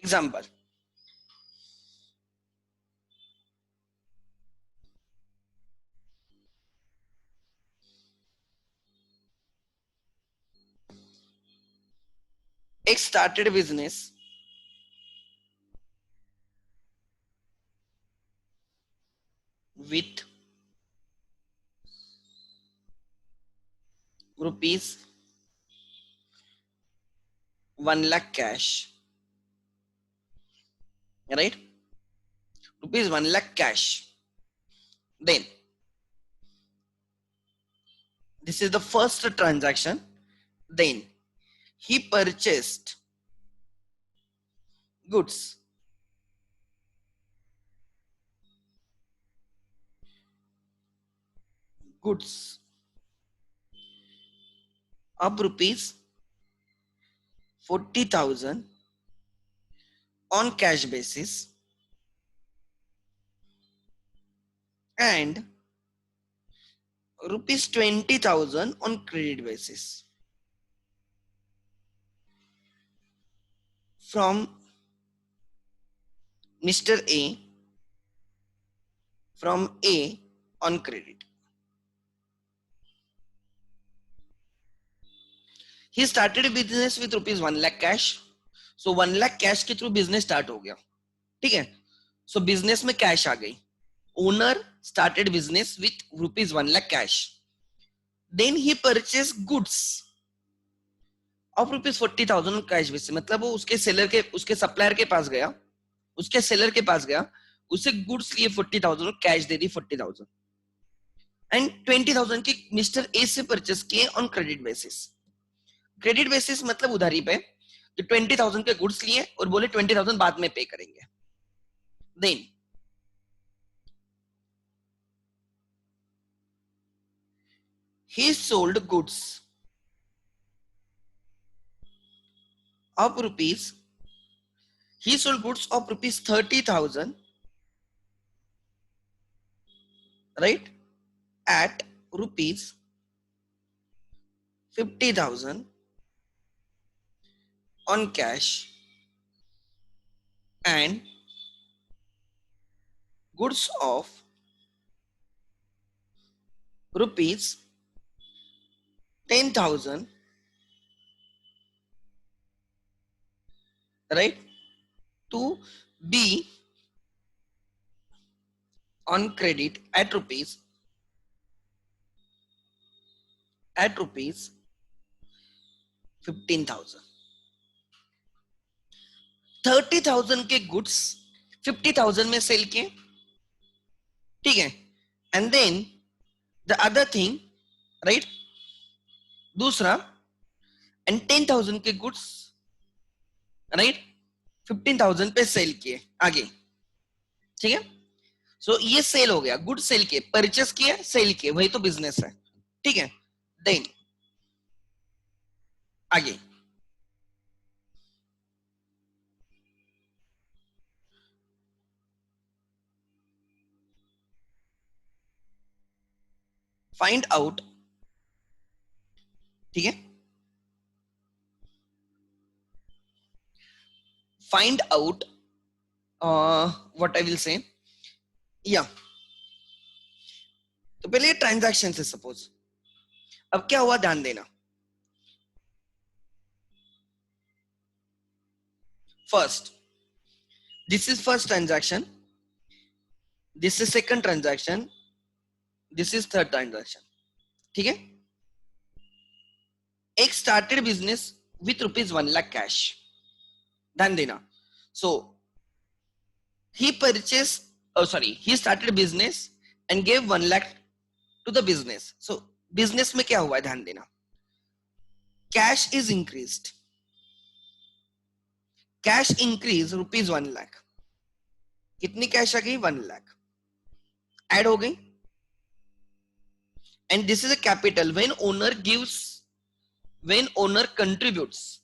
Example, एक started business with rupees 1 lakh cash, right? Rupees 1 lakh cash. Then this is the first transaction. Then he purchased goods of rupees 40,000 on cash basis and rupees 20,000 on credit basis from Mr. A, from A on credit. He started a business with rupees 1 lakh cash. So 1 lakh cash के through business start हो गया, ठीक है. सो business में cash आ गई. Owner started business with rupees 1 lakh cash. Then he purchase goods of rupees 40,000 cash basis. मतलब वो उसके सेलर के, उसके सप्लायर के पास गया, उसके सेलर के पास गया, उसे गुड्स लिए 40,000, कैश दे दी 40,000 एंड 20,000 की मिस्टर ए से परचेस किए on credit basis. Credit basis मतलब उधारी पे, तो 20,000 के गुड्स लिए और बोले 20,000 बाद में पे करेंगे. Then he sold goods of rupees, he sold goods of rupees 30,000, right, at rupees 50,000 on cash and goods of rupees 10,000, right, to be on credit at rupees 15,000. 30,000 के गुड्स 50,000 में सेल किए, ठीक है. And then the other thing, right, दूसरा, and 10,000 के goods, right, 15,000 पे cell किए आगे, ठीक है. सो ये सेल हो गया, गुड सेल किए, परचेस किए, सेल किए, वही तो बिजनेस है, ठीक है. देन आगे फाइंड आउट, ठीक है, find out what I will से, या तो पहले ट्रांजैक्शन से सपोज. अब क्या हुआ ध्यान देना. First, this is first transaction, this is second transaction, this is third transaction, ठीक है. एक started business with rupees 1 lakh cash, ध्यान देना. सो he purchased, oh sorry, he started business and gave 1 lakh to the business. So business में क्या हुआ है ध्यान देना. Cash is increased, cash increase rupees 1 lakh. कितनी कैश आ गई? 1 लाख ऐड हो गई. And this is a capital when owner gives, when owner contributes,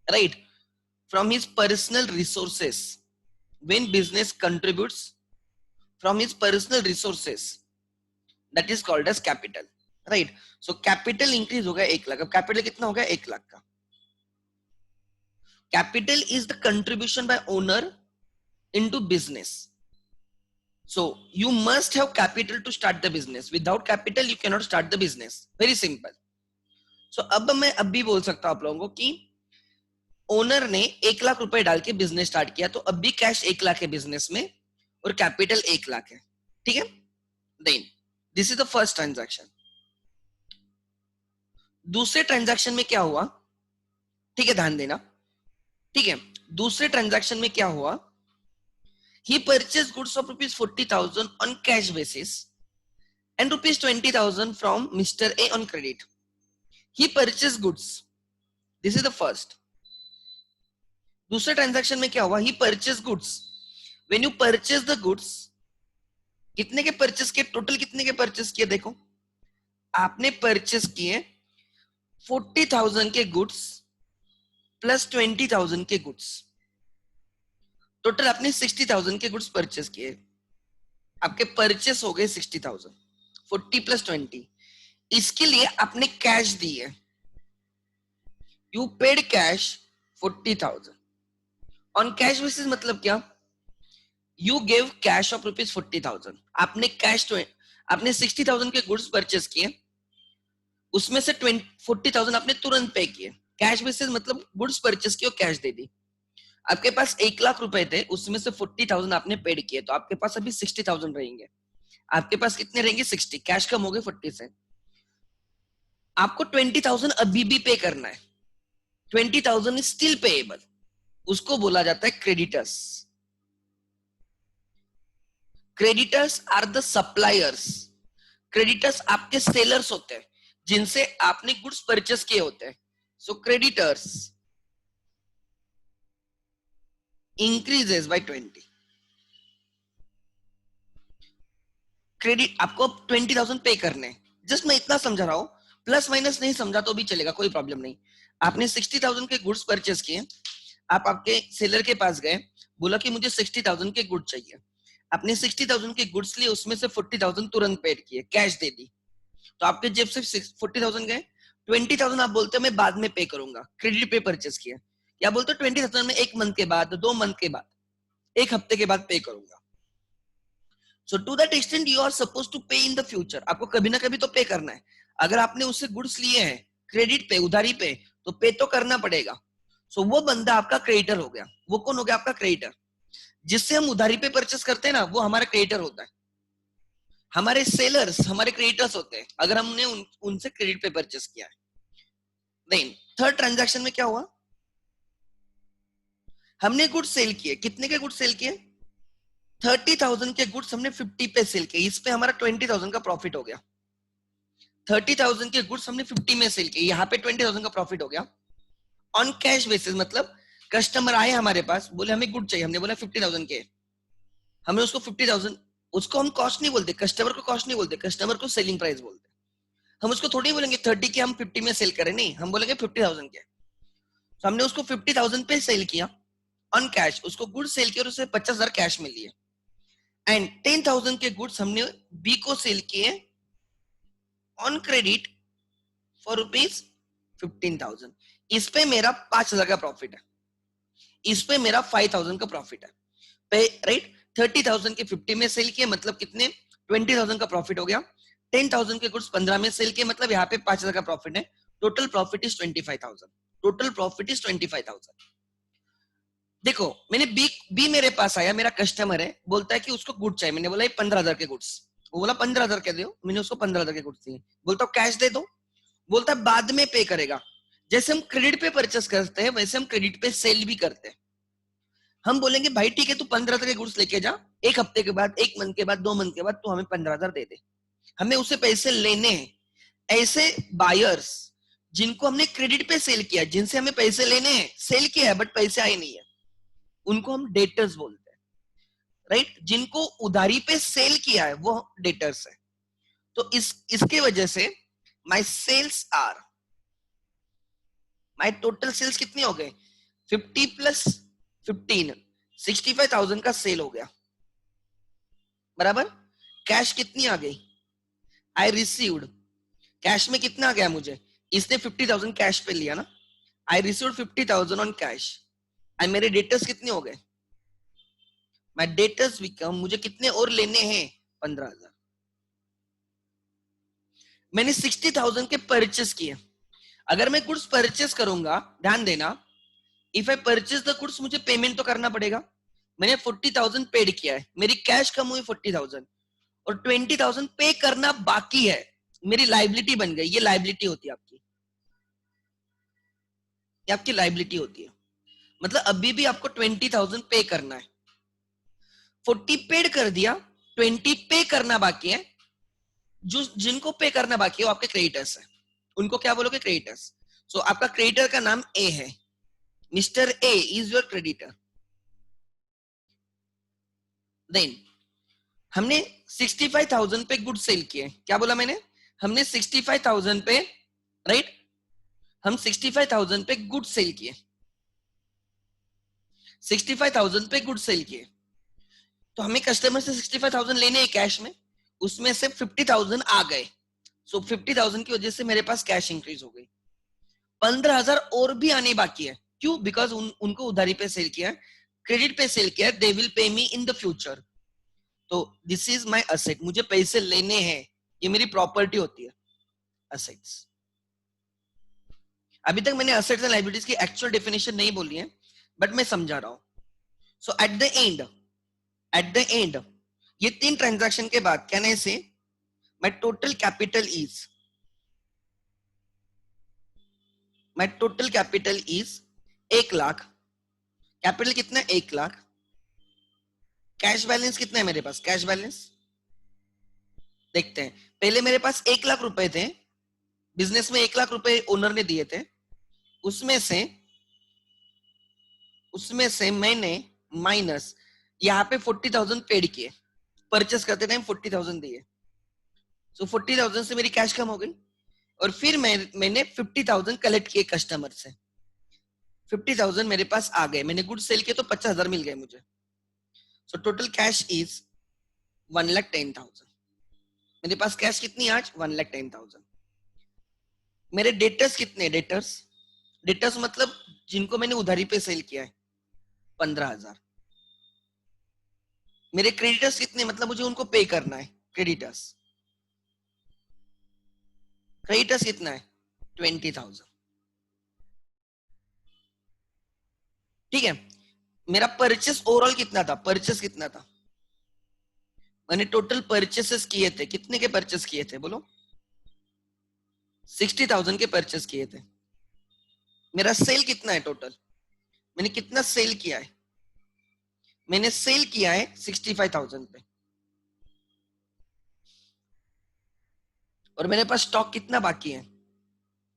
right, from his personal resources. When business contributes from his personal resources, that is called as capital, right. So capital increase हो गया 1 लाख. अब capital कितना हो गया? 1 लाख का. Capital is the contribution by owner into business. So you must have capital to start the business. Without capital you cannot start the business. Very simple. So अब मैं अभी बोल सकता हूं आप लोगों को कि ओनर ने 1 लाख रुपए डाल के बिजनेस स्टार्ट किया, तो अब भी कैश 1 लाख है बिजनेस में और कैपिटल 1 लाख है. ठीक है. Then this is the first transaction. दूसरे ट्रांजैक्शन में क्या हुआ? ठीक है, ध्यान देना. ठीक है, दूसरे ट्रांजैक्शन में क्या हुआ? He purchased goods of rupees 40,000 on cash basis and rupees 20,000 from Mr. A on credit. He purchased goods. This is the first. दूसरे ट्रांजैक्शन में क्या हुआ? He purchased goods. When you purchase the goods, कितने के purchase किए? Total कितने के purchase किए? देखो, आपने परचेस किए 40,000 के गुड्स प्लस 20,000 के गुड्स. टोटल आपने 60,000 के गुड्स परचेस किए. आपके परचेस हो गए 60,000. 40 प्लस 20. इसके लिए आपने कैश दी है. You paid cash 40,000 on cash basis. मतलब क्या? You give cash of rupees 40,000. आपने कैश आपने 60,000 के गुड्स परचेस किए, उसमें से 40,000 आपने तुरंत पे किए. कैश बेसिस मतलब गुड्स परचेस किए और कैश दे दी. आपके पास 1 लाख रुपए थे, उसमें से 40,000 आपने पेड किए, तो आपके पास अभी 60,000 रहेंगे. आपके पास कितने रहेंगे? 60. कैश कम हो गए 40 से. आपको 20,000 अभी भी पे करना है. 20,000 इज स्टिल पेएबल. उसको बोला जाता है creditors. Creditors are the suppliers. Creditors आपके सेलर्स होते हैं जिनसे आपने गुड्स परचेस किए होते हैं. So creditors increases by 20. Credit आपको 20,000 पे करने. जस्ट मैं इतना समझा रहा हूं, प्लस माइनस नहीं समझा तो भी चलेगा, कोई प्रॉब्लम नहीं. आपने 60,000 के गुड्स परचेस किए. आप आपके सेलर के पास गए, बोला कि मुझे 60,000 के गुड्स चाहिए. आपने 60,000 के गुड्स लिए, उसमें से 40,000 तुरंत पेड किए, कैश दे दी. तो आपके जेब से 40,000 गए. 20,000 आप बोलते हो मैं बाद में पे करूंगा, क्रेडिट पे परचेस किया. या बोलते हो 20,000 में 1 मंथ के बाद, 2 मंथ के बाद, 1 हफ्ते के बाद पे करूंगा. So to that extent you are suppose to pay in the future. आपको कभी ना कभी तो पे करना है. अगर आपने उससे गुड्स लिए हैं क्रेडिट पे, उधारी पे, तो पे तो करना पड़ेगा. सो वो बंदा आपका क्रेडिटर हो गया. वो कौन हो गया? आपका क्रेडिटर. जिससे हम उधारी पे परचेस करते हैं ना, वो हमारा क्रेडिटर होता है. हमारे सेलर्स हमारे क्रेडिटर्स होते हैं अगर हमने उनसे क्रेडिट पे परचेस किया है. देन थर्ड ट्रांजैक्शन में क्या हुआ? हमने गुड्स सेल किए. कितने के गुड्स सेल किए? 30,000 के गुड्स हमने 50 पे सेल किए. इस पे हमारा 20,000 का प्रॉफिट हो गया. 30,000 के गुड्स हमने 50 में सेल किए, यहाँ पे 20,000 का प्रॉफिट हो गया. ऑन कैश बेसिस मतलब कस्टमर आए हमारे पास, बोले हमें गुड चाहिए. हमने बोला 50,000 के. हमने उसको 50,000, उसको हम कॉस्ट नहीं बोलते, कस्टमर को कॉस्ट नहीं बोलते, कस्टमर को सेलिंग प्राइस बोलते. हम उसको थोड़ी बोलेंगे 30 के हम 50 में सेल करें, नहीं, हम बोलेंगे 50,000 के. तो हमने उसको 50,000 पे सेल किया ऑन कैश. उसको गुड्स सेल किया और उसे 50,000 कैश में लिए. एंड 10,000 के गुड्स हमने बी को सेल किए ऑन क्रेडिट फॉर रुपीज 15,000. इस पे मेरा 5,000 का प्रॉफिट है, इस पे मेरा 5,000 का प्रॉफिट है. राइट. 30,000 के 50 में सेल किए मतलब कितने? 20,000 का प्रॉफिट हो गया. 10,000 के गुड्स 15 में सेल किए मतलब यहाँ पे 5,000 का प्रॉफिट है. Total profit is 25,000. Total profit is 25,000. देखो, मैंने बी मेरे पास आया, मेरा कस्टमर है, बोलता है कि उसको गुड चाहिए. मैंने बोला 15,000 के गुड्स. वो बोला 15,000 के दो. मैंने उसको 15,000 के गुड्स दिए. बोलता हूँ कैश दे दो. बोलता है बाद में पे करेगा. जैसे हम क्रेडिट पे परचेस करते हैं वैसे हम क्रेडिट पे सेल भी करते हैं. हम बोलेंगे भाई ठीक है, तू 15,000 के गुड्स लेके जा, 1 हफ्ते के बाद, 1 मंथ के बाद, 2 मंथ के बाद तू हमें 15,000 दे दे. हमें उसे पैसे लेने हैं. ऐसे बायर्स जिनको हमने क्रेडिट पे सेल किया, जिनसे हमें पैसे लेने हैं, सेल किया है बट पैसे आए नहीं है, उनको हम डेटर्स बोलते हैं. राइट. जिनको उधारी पे सेल किया है वो डेटर्स है. तो इसके वजह से my sales are, my total sales कितनी हो गए? 50 प्लस 15, 65,000 का सेल हो गया. बराबर. कैश कितनी आ गई? I received. कैश में कितना आ गया मुझे? इसने 50,000 कैश पे लिया ना. I received 50,000 on cash. And मेरे डेटर्स कितने हो गए, माय डेटर्स बिकम, मुझे कितने और लेने हैं 15,000। मैंने 60,000 के परचेस किए। अगर मैं गुड्स परचेस करूंगा, ध्यान देना, if I purchase the goods, मुझे पेमेंट तो करना पड़ेगा। मैंने 40,000 पेड किया है, मेरी कैश कम हुई 40,000 और 20,000 पे करना बाकी है, मेरी लाइबिलिटी बन गई। ये लाइबिलिटी होती है आपकी, ये आपकी लाइबिलिटी होती है। मतलब अभी भी आपको 20,000 पे करना है। 40 पेड कर दिया, 20 पे करना बाकी है। जो जिनको पे करना बाकी है वो आपके क्रेडिटर्स है, उनको क्या बोलोगे, क्रेडिटर्स। सो आपका क्रेडिटर का नाम ए है, mister A is your creditor. Then हमने 65,000 पे गुड सेल किए। क्या बोला मैंने, हमने 65,000 पे, राइट, हम 65,000 पे गुड सेल किए, 65,000 पे गुड सेल किए। तो हमें कस्टमर से 65,000 लेने हैं कैश में, उसमें से 50,000 आ गए। सो 50,000 की वजह से मेरे पास कैश इंक्रीज हो गई। 15,000 और भी आने बाकी है। क्यों, बिकॉज उनको उधारी पे सेल किया है, क्रेडिट पे सेल किया है, they will pay me in the future. तो दिस इज माय असेट, मुझे पैसे लेने हैं, ये मेरी प्रॉपर्टी होती है, असेट्स। अभी तक मैंने असेट्स एंड लायबिलिटीज की एक्चुअल डेफिनेशन नहीं बोली है, बट मैं समझा रहा हूं। सो एट द एंड ये 3 ट्रांजैक्शन के बाद कैन आई से my total capital is, my total capital is 1,00,000। Capital कितना है, 1,00,000। कैश बैलेंस कितना है मेरे पास, कैश बैलेंस देखते हैं। पहले मेरे पास 1,00,000 रुपए थे, बिजनेस में 1,00,000 रुपए ओनर ने दिए थे, उसमें से मैंने माइनस यहाँ पे 40,000 पेड किए, परचेस करते टाइम 40,000 दिए। सो 40,000 से मेरी कैश कम हो गई। और फिर मैंने 50,000 कलेक्ट किए कस्टमर से, 50,000 मेरे पास आ गए, मैंने गुड सेल किए तो 50,000 मिल गए मुझे। So total cash is 1,10,000। मेरे पास कैश कितनी आज, 1,10,000। मेरे डेटर्स कितने, डेटर्स, डेटर्स मतलब जिनको मैंने उधारी पे सेल किया है 15,000। मेरे क्रेडिटर्स कितने, मतलब मुझे उनको पे करना है, क्रेडिटर्स, क्रेडिटर्स कितना है 20,000। ठीक है, मेरा परचेस ओवरऑल कितना था, परचेस कितना था, मैंने टोटल परचेसेस किए थे, कितने के परचेस किए थे बोलो, 60,000 के परचेस किए थे। मेरा सेल कितना है टोटल, मैंने कितना सेल किया है, मैंने सेल किया है 65,000 पे। और मेरे पास स्टॉक कितना बाकी है,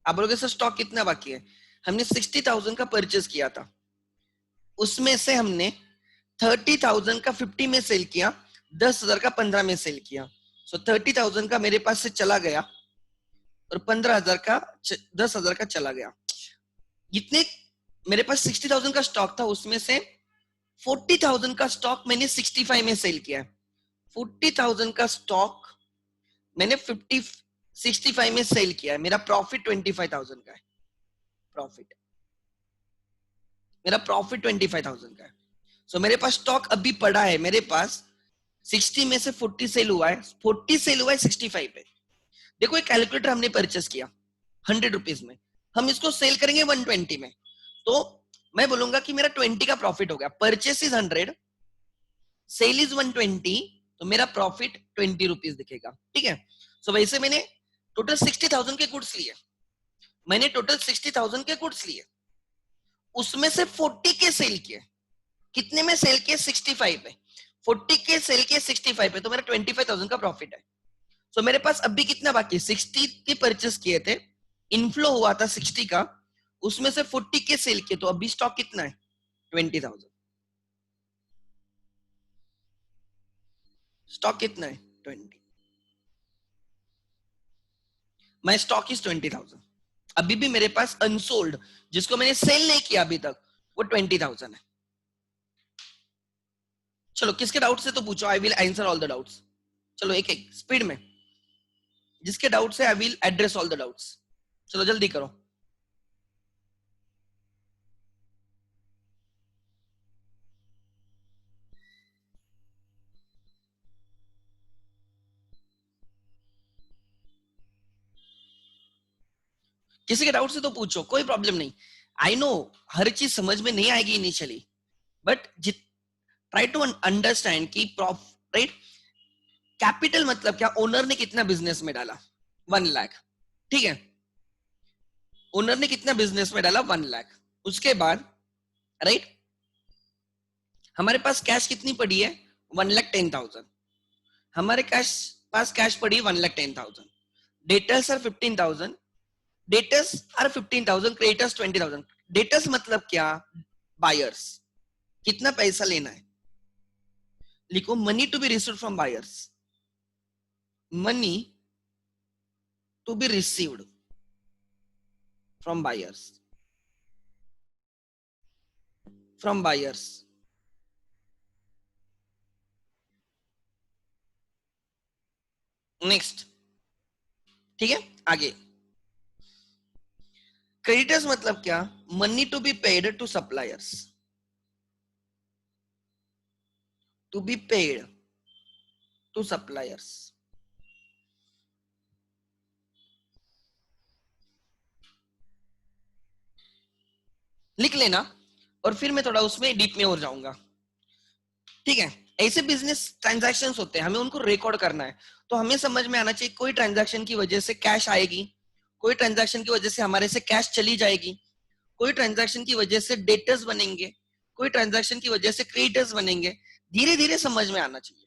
आप बोलोगे सर स्टॉक कितना बाकी है, हमने 60,000 का परचेस किया था, उसमें से हमने 30,000 का 50 में सेल किया, 10,000 का 15 में सेल किया। सो 30,000 का मेरे पास से चला गया और 15,000 का 10,000 का चला गया। जितने मेरे पास 60,000 का स्टॉक था, उसमें से 40,000 का स्टॉक मैंने 65 में सेल किया है। 40,000 का स्टॉक मैंने 65 में सेल किया है। मेरा प्रॉफिट 25,000 का है, प्रॉफिट, मेरा प्रॉफिट 25,000 का है। सो मेरे पास स्टॉक अभी पड़ा है, मेरे पास 60 में से 40 सेल हुआ है, 40 सेल हुआ है 65 पे। देखो एक कैलकुलेटर हमने परचेस किया 100 रुपीज में, हम इसको सेल करेंगे 120 में, तो मैं बोलूंगा कि मेरा 20 का प्रॉफिट हो गया। परचेस इज 100, सेल इज 120, तो मेरा प्रॉफिट 20 रुपीज दिखेगा। ठीक है, सो वैसे मैंने टोटल 60,000 के गुड्स लिए, मैंने टोटल 60,000 के गुड्स लिए, उसमें से 40 के सेल किए। कितने में सेल किए, 65 पे, 40 के सेल किए 65 पे, तो मेरा 25,000 का प्रॉफिट है। सो मेरे पास अभी कितना बाकी, 60 के परचेस किए थे, इनफ्लो हुआ था 60 का, उसमें से 40 के सेल किए, तो अभी स्टॉक कितना है 20,000। स्टॉक कितना है 20, माय स्टॉक इज 20,000। अभी भी मेरे पास अनसोल्ड, जिसको मैंने सेल नहीं किया अभी तक, वो 20,000 है। चलो किसके डाउट्स है तो पूछो, I will answer all the doubts. चलो एक एक स्पीड में, जिसके डाउट्स है I will address all the doubts. चलो जल्दी करो। किसी के डाउट से तो पूछो, कोई प्रॉब्लम नहीं। आई नो हर चीज समझ में नहीं आएगी initially, but try to understand की राइट। कैपिटल मतलब क्या, ओनर ने कितना बिजनेस में डाला, 1 लाख, ठीक है। ओनर ने कितना बिजनेस में डाला, 1 लाख। उसके बाद राइट हमारे पास कैश कितनी पड़ी है, 1,10,000। हमारे पास कैश पड़ी 1,10,000। Debtors are 15,000। Debtors are 15,000, creditors 20,000। Debtors मतलब क्या, बायर्स, कितना पैसा लेना है, लिखो money to be received from buyers, money to be received from buyers, from buyers. Next, ठीक है, आगे। क्रेडिटर्स मतलब क्या, money to be paid to suppliers, to be paid to suppliers. लिख लेना, और फिर मैं थोड़ा उसमें डीप में और जाऊंगा, ठीक है। ऐसे बिजनेस ट्रांजैक्शंस होते हैं, हमें उनको रिकॉर्ड करना है। तो हमें समझ में आना चाहिए, कोई ट्रांजैक्शन की वजह से कैश आएगी, कोई ट्रांजैक्शन की वजह से हमारे से कैश चली जाएगी, कोई ट्रांजैक्शन की वजह से डेटर्स बनेंगे, कोई ट्रांजैक्शन की वजह से क्रेडिटर्स बनेंगे। धीरे धीरे समझ में आना चाहिए,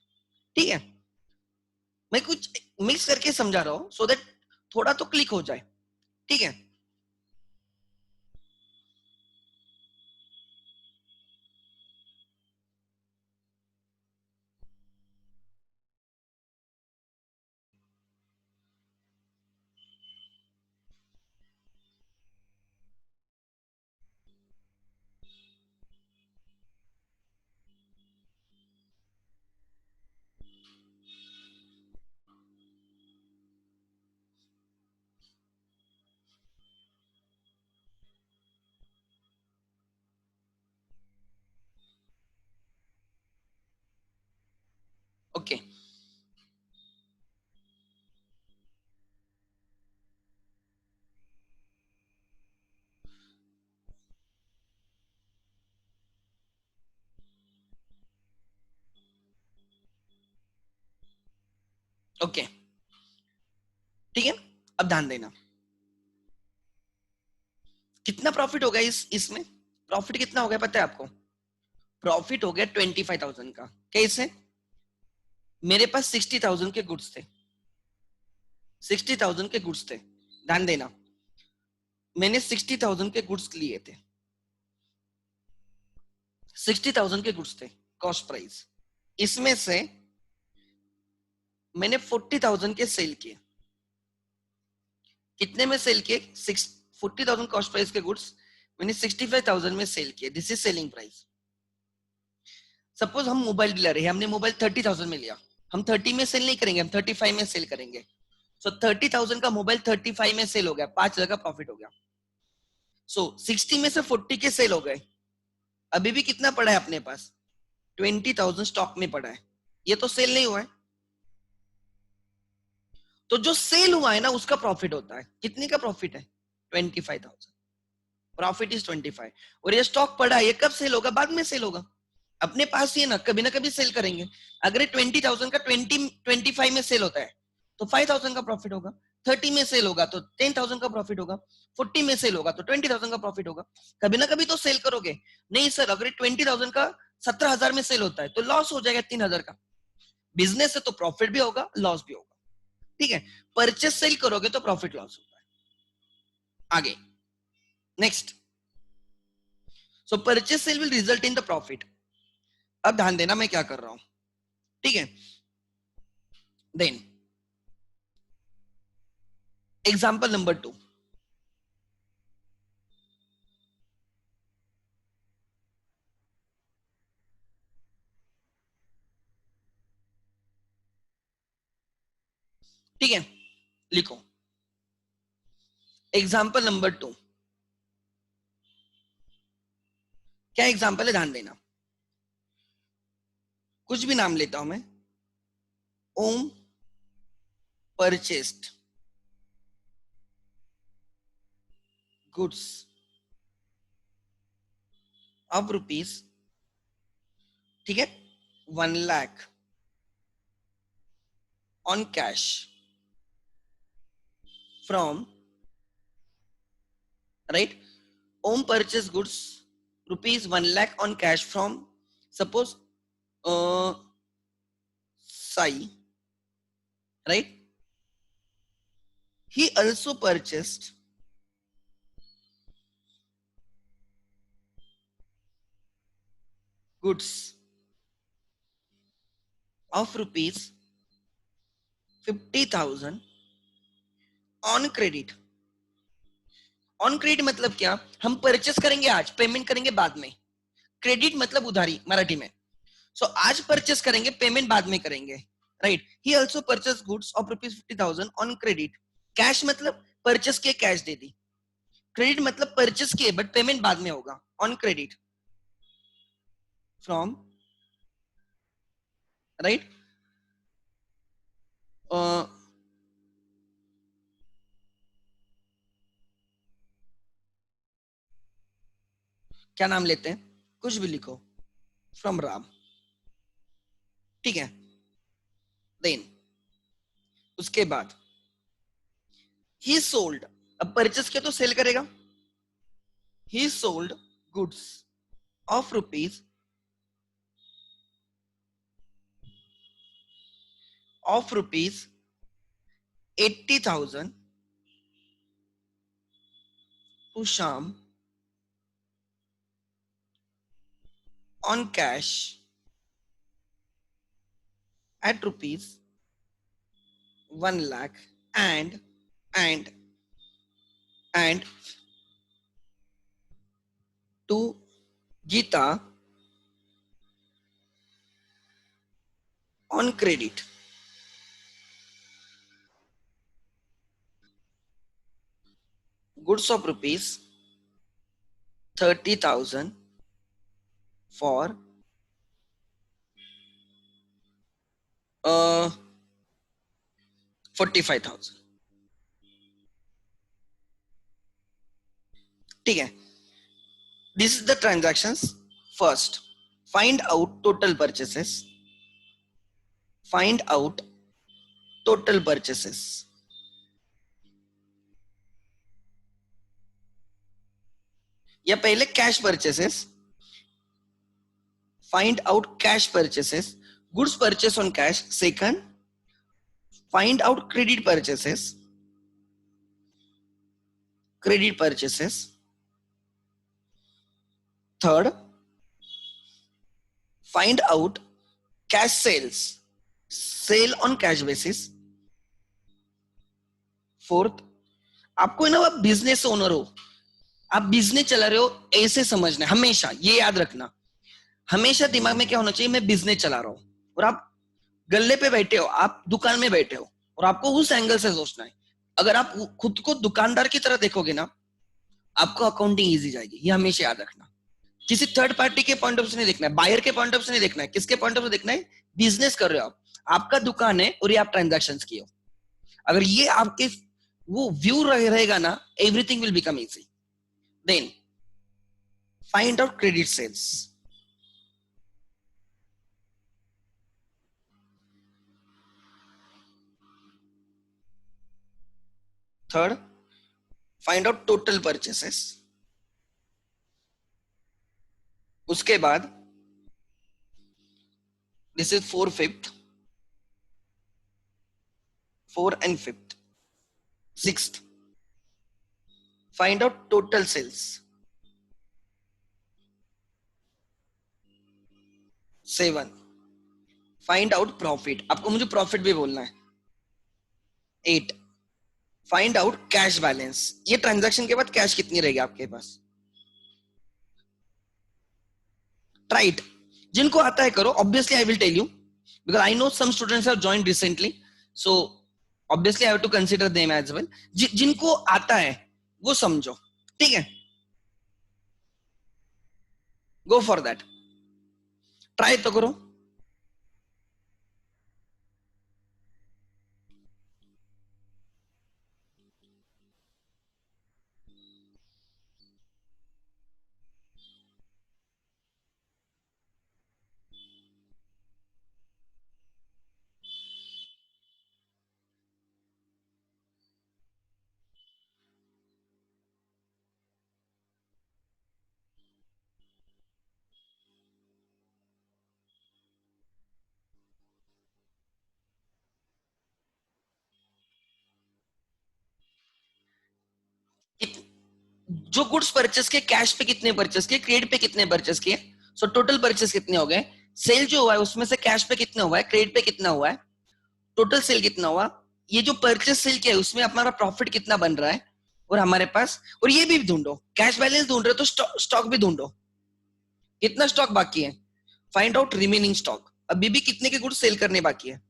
ठीक है। मैं कुछ मिक्स करके समझा रहा हूँ सो दैट थोड़ा तो क्लिक हो जाए, ठीक है। ओके, ओके, ठीक है। अब ध्यान देना, कितना प्रॉफिट होगा इसमें। प्रॉफिट कितना हो गया पता है आपको, प्रॉफिट हो गया 25,000 का। कैसे, मेरे पास 60,000 के गुड्स थे, 60,000 के गुड्स थे, ध्यान देना। मैंने 60,000 के गुड्स लिए थे, 60,000 के गुड्स थे, कॉस्ट प्राइस। इसमें से मैंने 40,000 के सेल किए। कितने में सेल किए, 40,000 कॉस्ट प्राइस के गुड्स मैंने 65,000 में सेल किए। This is selling price. Suppose हम मोबाइल डीलर है, हमने मोबाइल 30,000 में लिया, हम 30 में सेल नहीं करेंगे, हम 35 में सेल करेंगे। सो 30,000 का मोबाइल 35 में सेल हो गया, 5,000 का प्रॉफिट हो गया। सो 60 में से 40 के सेल हो गए, अभी भी कितना पड़ा है अपने पास, 20,000 स्टॉक में पड़ा है। ये तो सेल नहीं हुआ है, तो जो सेल हुआ है ना उसका प्रॉफिट होता है। कितने का प्रॉफिट है, 25,000। Profit is 25। और ये स्टॉक पड़ा है, ये कब सेल होगा, बाद में सेल होगा। अपने पास ही ना, कभी ना कभी सेल करेंगे। अगर 20,000 का 25 में सेल होता है तो 5,000 का प्रॉफिट होगा। 30 में सेल होगा तो 10,000 का प्रॉफिट होगा। 40 में सेल होगा तो 20,000 का प्रॉफिट होगा। कभी ना कभी तो सेल करोगे। नहीं सर, अगर 20,000 का 17,000 में सेल होता है तो लॉस हो जाएगा 3,000 का। बिजनेस है तो प्रॉफिट भी होगा, लॉस भी होगा, ठीक है। परचेस सेल करोगे तो प्रॉफिट लॉस होता है। आगे, next. So purchase cell will result in the profit. अब ध्यान देना मैं क्या कर रहा हूं, ठीक है। देन एग्जाम्पल नंबर 2, ठीक है। लिखो एग्जाम्पल नंबर 2। क्या एग्जाम्पल है, ध्यान देना। कुछ भी नाम लेता हूं मैं, Om purchased goods of rupees, ठीक है, 1 lakh on cash from, right, Om purchase goods rupees 1 lakh on cash from, suppose Sai, right? He also purchased goods of rupees 50,000 on credit. On credit मतलब क्या, हम परचेस करेंगे आज, पेमेंट करेंगे बाद में. क्रेडिट मतलब उधारी मराठी में. सो आज परचेस करेंगे, पेमेंट बाद में करेंगे, right. He also purchase goods of rupees 50,000 on credit. Cash मतलब परचेस किए, कैश दे दी. क्रेडिट मतलब परचेस किए बट पेमेंट बाद में होगा, ऑन क्रेडिट फ्रॉम, राइट. क्या नाम लेते हैं, कुछ भी लिखो, फ्रॉम राम, ठीक है. देन उसके बाद ही सोल्ड, अब परचेस किया तो सेल करेगा. He sold goods of rupees 80,000 to Sham on cash at rupees 1 lakh, and and and to Geeta on credit. Goods of rupees 30,000 for 45,000, ठीक है. This is the transactions. First, find out total purchases. Find out total purchases. या पहले cash purchases. Find out cash purchases. Goods purchase on cash. Second, find out credit purchases. Credit purchases. Third, find out cash sales. Sale on cash basis. Fourth, आपको ना, आप business owner हो, आप business चला रहे हो, ऐसे समझना हमेशा, ये याद रखना, हमेशा दिमाग में क्या होना चाहिए, मैं बिजनेस चला रहा हूं, और आप गल्ले पे बैठे हो, आप दुकान में बैठे हो, और आपको उस एंगल से सोचना है. अगर आप खुद को दुकानदार की तरह देखोगे ना, आपको अकाउंटिंग इजी जाएगी, ये हमेशा याद रखना. किसी थर्ड पार्टी के पॉइंट ऑफ से नहीं देखना है, बायर के पॉइंट ऑफ से नहीं देखना है, किसके पॉइंट ऑफ से देखना है, बिजनेस कर रहे हो आप, आपका दुकान है और ये आप ट्रांजैक्शंस किए हो. अगर ये आपके वो व्यू रहेगा ना, everything will become easy. Then find out credit sales. Third, find out total purchases. उसके बाद this is 4/5, 4 and 5th. 6th, find out total sales. 7, find out profit. आपको मुझे प्रॉफिट भी बोलना है. 8, फाइंड आउट कैश बैलेंस. ये transaction के बाद कैश कितनी रहेगी आपके पास. राइट. जिनको आता है करो, obviously I will tell you because I know some students have joined recently, so obviously I have to consider them as well. जिनको आता है वो समझो, ठीक है, गो फॉर दैट, ट्राई तो करो. जो गुड्स परचेस किए, कैश पे कितने परचेस किए, क्रेडिट पे कितने परचेस किए, सो टोटल परचेस कितने हो गए, सेल जो हुआ है उसमें से कैश पे कितना हुआ है, क्रेडिट पे कितना हुआ है, टोटल सेल कितना हुआ, ये जो परचेस सेल किया है उसमें हमारा प्रॉफिट कितना बन रहा है, और हमारे पास, और ये भी ढूंढो, कैश बैलेंस ढूंढ रहे हो तो स्टॉक भी ढूंढो, कितना स्टॉक बाकी है, फाइंड आउट रिमेनिंग स्टॉक, अभी भी कितने के गुड्स सेल करने बाकी है।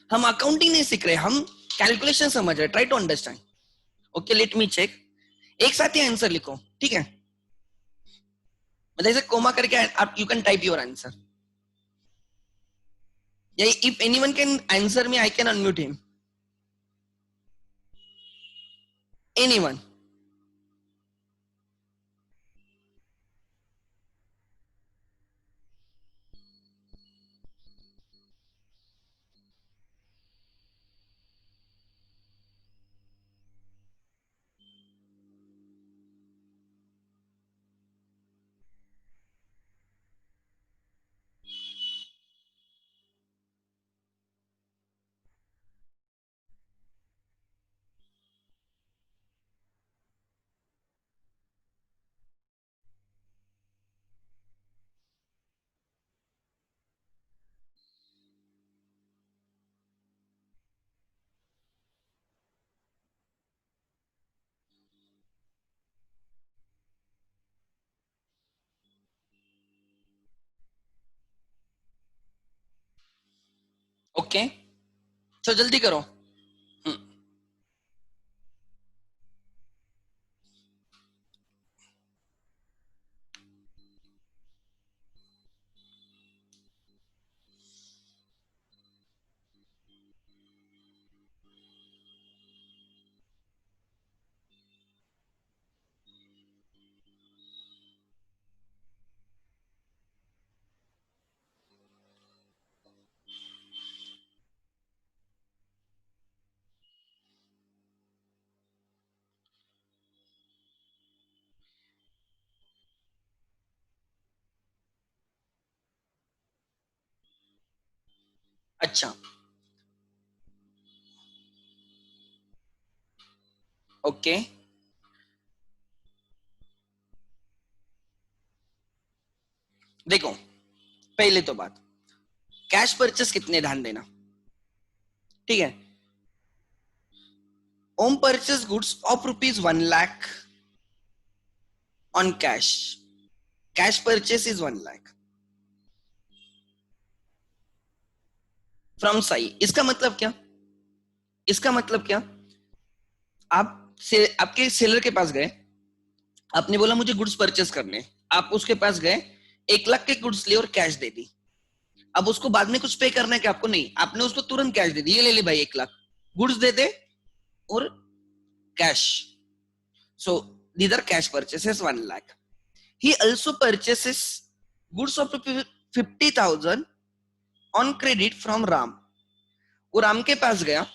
हम अकाउंटिंग नहीं सीख रहे, हम कैलकुलेशन समझ रहे, try to understand. Okay, let me check, एक साथ ही आंसर लिखो, ठीक है, मतलब ऐसे कोमा करके आप you can type your answer, या if anyone can answer me I can unmute him, anyone. Okay, तो जल्दी करो। हम्म, अच्छा, ओके, देखो, पहले तो बात, कैश परचेस कितने, ध्यान देना, ठीक है, Om purchase goods of ₹1 lakh on cash, cash purchase is 1 lakh from Sai. इसका मतलब क्या, इसका मतलब क्या, आप आपके सेलर के पास गए, आपने बोला मुझे गुड्स परचेस करने, आप उसके पास गए, 1 लाख के गुड्स लिए और कैश दे दी, अब उसको बाद में कुछ पे करना है कि आपको, नहीं, आपने उसको तुरंत कैश दे दी, ये ले ले भाई 1 लाख, गुड्स दे दे और cash, so these are cash purchases 1 lakh. He also purchases goods of 50,000 on credit from Ram, वो राम के पास गया,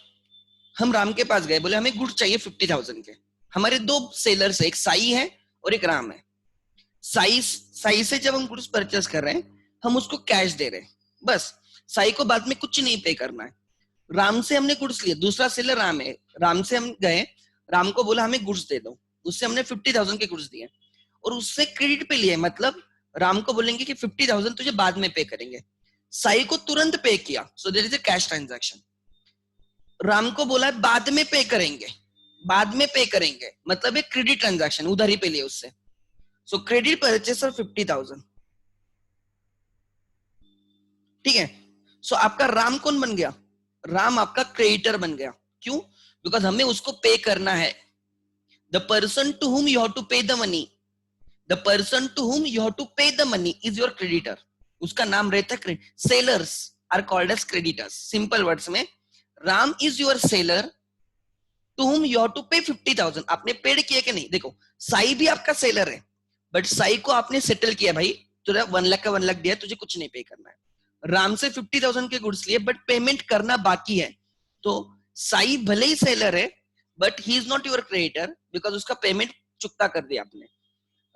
हम राम के पास गए, बोले हमें गुड्स चाहिए 50,000 के, हमारे दो सेलर्स है, एक साई है और एक राम है, साई साई से जब हम गुड्स परचेस कर रहे हैं हम उसको कैश दे रहे हैं, बस, साई को बाद में कुछ नहीं पे करना है, राम से हमने गुड्स लिए, दूसरा सेलर राम है, राम से हम गए, राम को बोला हमें गुड्स दे दो, उससे हमने 50,000 के गुड्स दिए और उससे क्रेडिट पे लिए, मतलब राम को बोलेंगे कि 50,000 तुझे बाद में पे करेंगे, साई को तुरंत पे किया, so there is a cash transaction. Ram को बोला बाद में पे करेंगे, बाद में पे करेंगे मतलब एक क्रेडिट ट्रांजैक्शन, उधारी पे लिए उससे, सो क्रेडिट परचेस ऑफ 50,000, ठीक है, सो आपका राम कौन बन गया, राम आपका क्रेडिटर बन गया, क्यों, बिकॉज हमें उसको पे करना है, the person to whom you have to pay the money, the person to whom you have to pay the money is your creditor, उसका नाम रहता है, sellers are called as creditors, simple words में, Ram is your seller to whom you have to pay 50,000, आपने paid किया कि नहीं, देखो साई भी आपका सेलर है, बट साई को आपने सेटल किया, भाई तुझे 1 लाख का 1 लाख दिया, तुझे कुछ नहीं पे करना है, राम से 50,000 के गुड्स लिए बट पेमेंट करना बाकी है, तो साई भले ही सेलर है but he is not your creditor because उसका पेमेंट चुकता कर दिया आपने,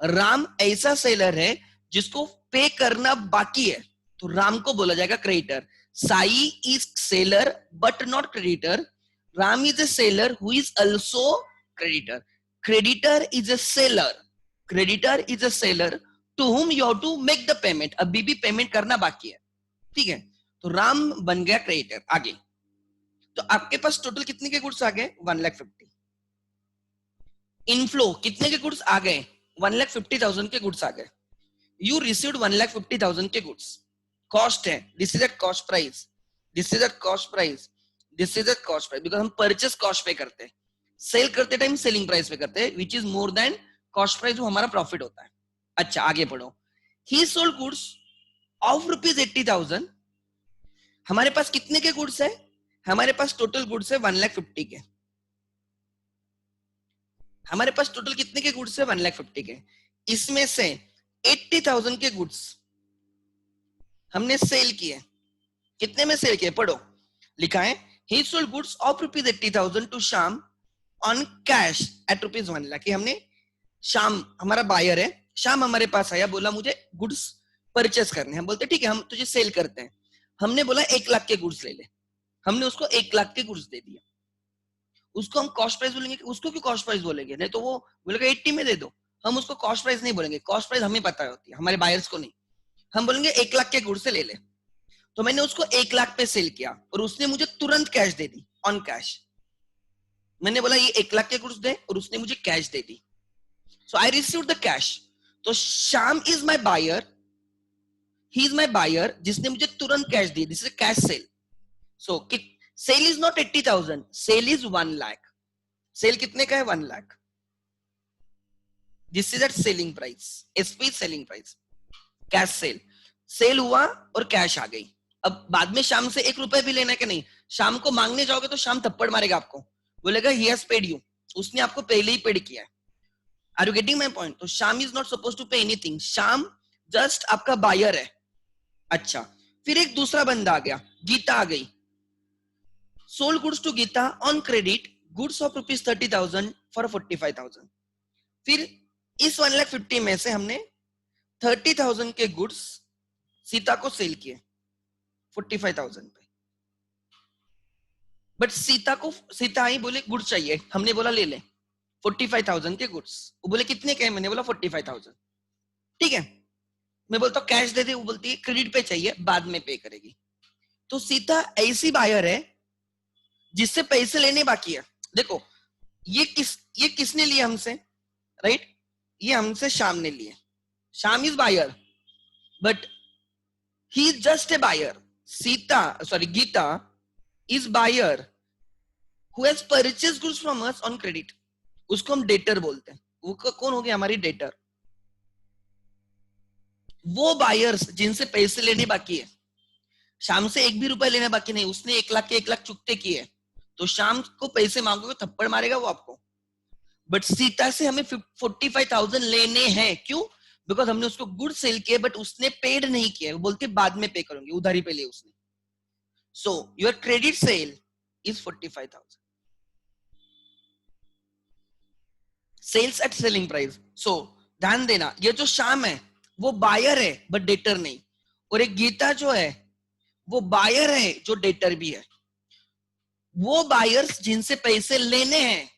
राम ऐसा सेलर है जिसको पे करना बाकी है, तो राम को बोला जाएगा creditor, Sai is seller but not creditor, Ram is a seller who is also creditor. Creditor is a seller. Creditor is a seller to whom you have to make the payment. अभी भी पेमेंट करना बाकी है, ठीक है. तो राम बन गया क्रेडिटर. आगे तो आपके पास टोटल कितने के गुड्स आ गए? 1,50,000. इनफ्लो कितने के गुड्स आ गए? 1,50,000 के गुड्स आ गए. यू रिसीव्ड 1,50,000 के गुड्स. कॉस्ट है, this is at cost price, this is at cost price, this is at cost price, because हम परचेस कॉस्ट पे करते हैं, सेल करते टाइम सेलिंग प्राइस पे करते हैं, which is more than cost price, वो हमारा प्रॉफिट होता है. अच्छा आगे पढ़ो. ही सोल्ड गुड्स ऑफ ₹80,000. हमारे पास कितने के गुड्स है? हमारे पास टोटल गुड्स है 1,50,000 के. हमारे पास टोटल कितने के गुड्स है? 1,50,000 के. इसमें से 80,000 के गुड्स हमने सेल किए. कितने में सेल किए? पढ़ो. लिखा है he sold goods of ₹80,000 to Shyam on cash at ₹1,00,000. कि हमने, श्याम हमारा बायर है, श्याम हमारे पास आया, बोला मुझे गुड्स परचेस करने. हम बोलते ठीक है हम तुझे सेल करते हैं. हमने बोला 1,00,000 के गुड्स ले ले. हमने उसको 1,00,000 के गुड्स दे दिया. उसको हम कॉस्ट प्राइस बोलेंगे? उसको क्यों कॉस्ट प्राइस बोलेंगे? नहीं तो वो बोलेगा 80 में दे दो. हम उसको कॉस्ट प्राइस नहीं बोलेंगे. कॉस्ट प्राइस हमें पता होती है, हमारे बायर्स को नहीं. हम बोलेंगे 1,00,000 के गुड्स से ले ले. तो मैंने उसको 1,00,000 पे सेल किया और उसने मुझे तुरंत कैश दे दी, ऑन कैश. मैंने बोला ये 1,00,000 के गुड्स दे और उसने मुझे कैश दे दी. So I receive the cash. तो Shyam is my buyer, he is my buyer जिसने मुझे तुरंत कैश दी. This is cash sale. So sale is not 80,000, sale is 1,00,000. Sale कितने का है? 1,00,000. This is at selling price, SP selling price. Cash sale, sale हुआ और कैश आ गई. अब बाद में शाम से 1 रुपए भी लेना है कि नहीं? शाम को मांगने जाओगे तो शाम थप्पड़ मारेगा आपको, बोलेगा ही हैज पेड यू, उसने आपको पहले ही पेड किया है. Are you getting my point? तो Sham is not suppose to pay anything. Sham just आपका बायर है. अच्छा फिर एक दूसरा बंदा आ गया, गीता आ गई. Sold goods to Geeta on credit, goods of ₹30,000 for 45,000. फिर इस 1,50,000 में से हमने 30,000 के गुड्स सीता को सेल किए 45,000 पे. बट सीता आई, बोले गुड्स चाहिए. हमने बोला ले ले 45,000 के गुड्स. वो बोले कितने के? मैंने बोला 45,000. ठीक है, मैं बोलता हूँ कैश दे दे, वो बोलती है क्रेडिट पे चाहिए, बाद में पे करेगी. तो सीता ऐसी बायर है जिससे पैसे लेने बाकी है. देखो ये किसने लिए हमसे? राइट, ये हमसे श्याम ने लिए. Shyam is buyer but he is just a buyer. Geeta is buyer who has purchased goods from us on credit. उसको हम डेटर बोलते हैं. वो कौन हो गया? हमारी डेटर. वो बायर्स जिनसे पैसे लेने बाकी है. शाम से 1 भी रुपए लेने बाकी नहीं, उसने 1,00,000 के 1,00,000 चुकते किए, तो शाम को पैसे मांगोगे थप्पड़ मारेगा वो आपको. बट सीता से हमें 45,000 लेने हैं. क्यों? बिकॉज हमने उसको गुड सेल किए बट उसने पेड नहीं किया. वो बोलते बाद में पे करूंगी, उधारी पे लिए उसने. So your credit sale is 45,000. Sales at selling price. So ध्यान देना, ये जो श्याम है वो बायर है बट डेटर नहीं, और एक गीता जो है वो बायर है जो डेटर भी है. वो बायर्स जिनसे पैसे लेने हैं,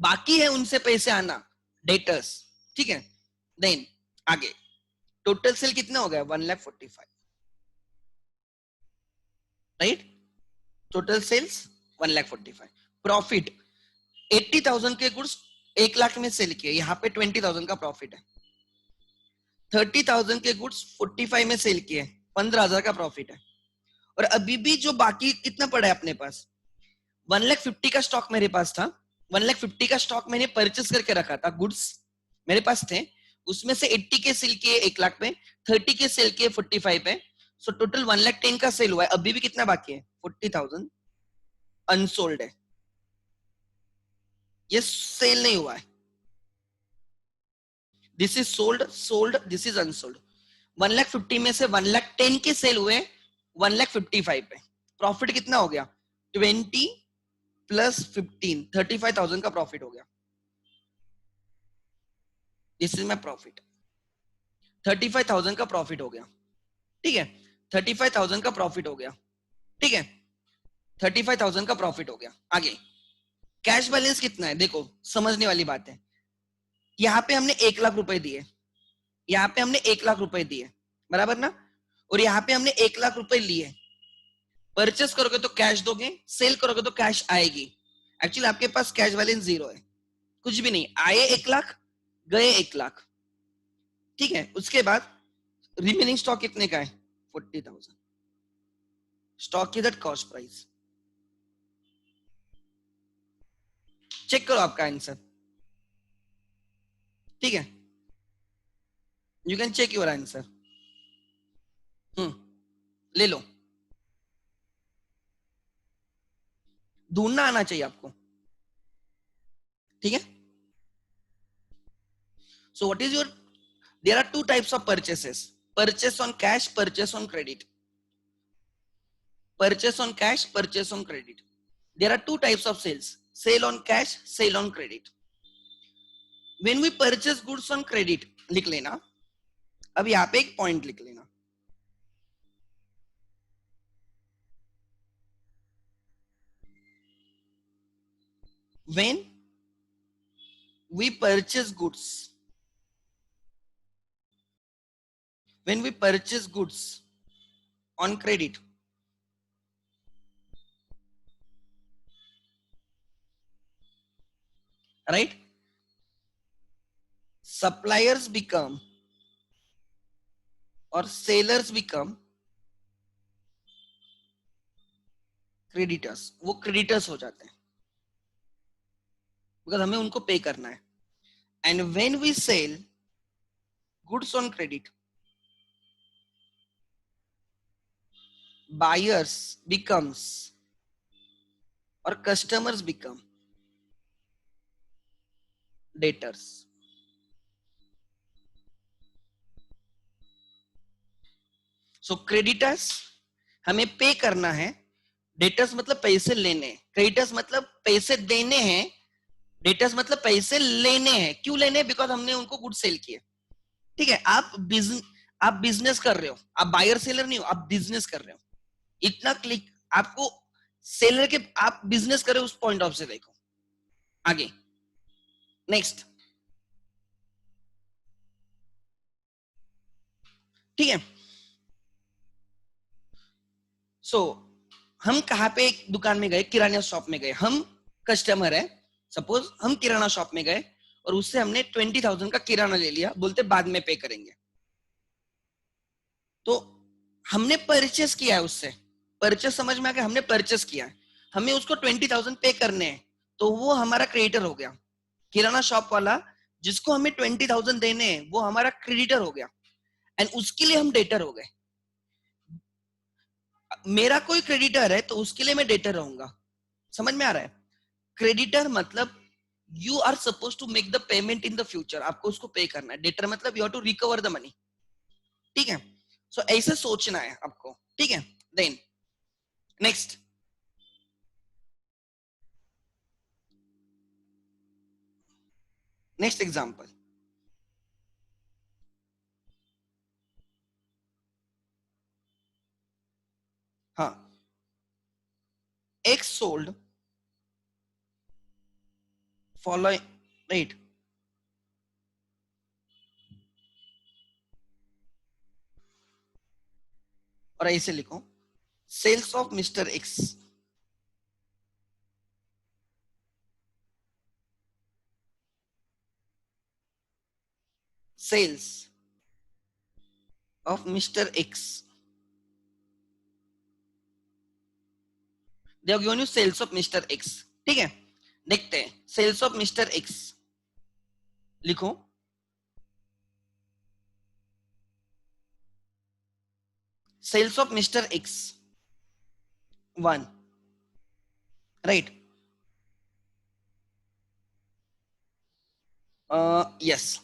बाकी है उनसे पैसे आना, डेटर्स. ठीक है, देन आगे टोटल सेल कितना हो गया? 1,45,000. Right, total sales 1,45,000. प्रॉफिट 80,000 के गुड्स 1,00,000 में सेल किए, यहाँ पे 20,000 का प्रॉफिट है. 30,000 के गुड्स 45 में सेल किए, 15,000 का प्रॉफिट है. और अभी भी जो बाकी कितना पड़ा है अपने पास? 1,50,000 का स्टॉक मेरे पास था. 1,50,000 का स्टॉक मैंने परचेस करके रखा था, गुड्स मेरे पास थे. उसमें से 80 के सेल किए 1,00,000 पे, 30 के सेल किए 45 पे. सो टोटल 1,10,000 का सेल हुआ है. अभी भी कितना बाकी है? 40,000 अनसोल्ड है. ये सेल नहीं हुआ है. This is sold, this is unsold. 1,50,000 में से 1,10,000 के सेल हुए 1,55,000 पे. प्रॉफिट कितना हो गया? 20 प्लस 15, 35,000 का प्रॉफिट हो गया. This is my profit. 35,000 का प्रॉफिट हो गया. ठीक है, 35,000 का प्रॉफिट हो गया. ठीक है, 35,000 का प्रॉफिट हो गया। आगे कैश बैलेंस कितना है, देखो समझने वाली बात है। यहाँ पे हमने 1 लाख रुपए दिए, यहाँ पे हमने 1 लाख रुपए दिए, बराबर ना, और यहाँ पे हमने 1 लाख रुपए लिए। परचेस करोगे तो कैश दोगे, सेल करोगे तो कैश आएगी। एक्चुअली आपके पास कैश बैलेंस 0 है, कुछ भी नहीं, आए 1 लाख, गए 1 लाख, ठीक है। उसके बाद रिमेनिंग स्टॉक कितने का है, 40,000। स्टॉक की दैट कॉस्ट प्राइस, चेक करो आपका आंसर, ठीक है। You can check your answer. ले लो, ढूंढना आना चाहिए आपको, ठीक है। So what is your, there are two types of purchases, purchase on cash, purchase on credit, purchase on cash, purchase on credit. There are two types of sales, sale on cash, sale on credit. When we purchase goods on credit, लिख लेना, अब यहाँ पे एक point लिख लेना, when we purchase goods, when we purchase goods on credit, right, suppliers become or sellers become creditors, वो creditors हो जाते हैं, because हमें उनको पे करना है। And when we sell goods on credit, buyers becomes or customers become debtors। So creditors हमें पे करना है, डेटर्स मतलब पैसे लेने, क्रेडिटर्स मतलब पैसे देने हैं, डेटर्स मतलब पैसे लेने हैं। क्यों लेने, बिकॉज हमने उनको गुड सेल किए, ठीक है। आप बिजनेस कर रहे हो, आप बायर सेलर नहीं हो, आप बिजनेस कर रहे हो, इतना क्लिक आपको सेलर के, आप बिजनेस कर रहे हो उस पॉइंट ऑफ से देखो। आगे नेक्स्ट, ठीक है। सो हम कहाँ पे एक दुकान में गए, किराना शॉप में गए, हम कस्टमर है, सपोज हम किराना शॉप में गए और उससे हमने 20,000 का किराना ले लिया, बोलते बाद में पे करेंगे, तो हमने परचेस किया है उससे, परचेस समझ में आ गया, हमने परचेस किया है, हमें उसको 20,000 पे करने हैं, तो वो हमारा क्रेडिटर हो गया। किराना शॉप वाला जिसको हमें 20,000 देने हैं वो हमारा क्रेडिटर हो गया, एंड उसके लिए हम डेटर हो गए। मेरा कोई क्रेडिटर है तो उसके लिए मैं डेटर रहूंगा, समझ में आ रहा है। क्रेडिटर मतलब you are suppose to make the payment in the future, आपको उसको पे करना है। डेटर मतलब you have to recover the money, ठीक है। सो ऐसे सोचना है आपको, ठीक है। देन नेक्स्ट, नेक्स्ट एग्जांपल, हाँ, एक्स सोल्ड फॉलोइंग, राइट, और ऐसे लिखो, sales of mister X, sales of mister X, they have given you sales of mister X, ठीक है। देखते हैं, सेल्स ऑफ मिस्टर एक्स लिखो, sales of mister X 1, right, yes,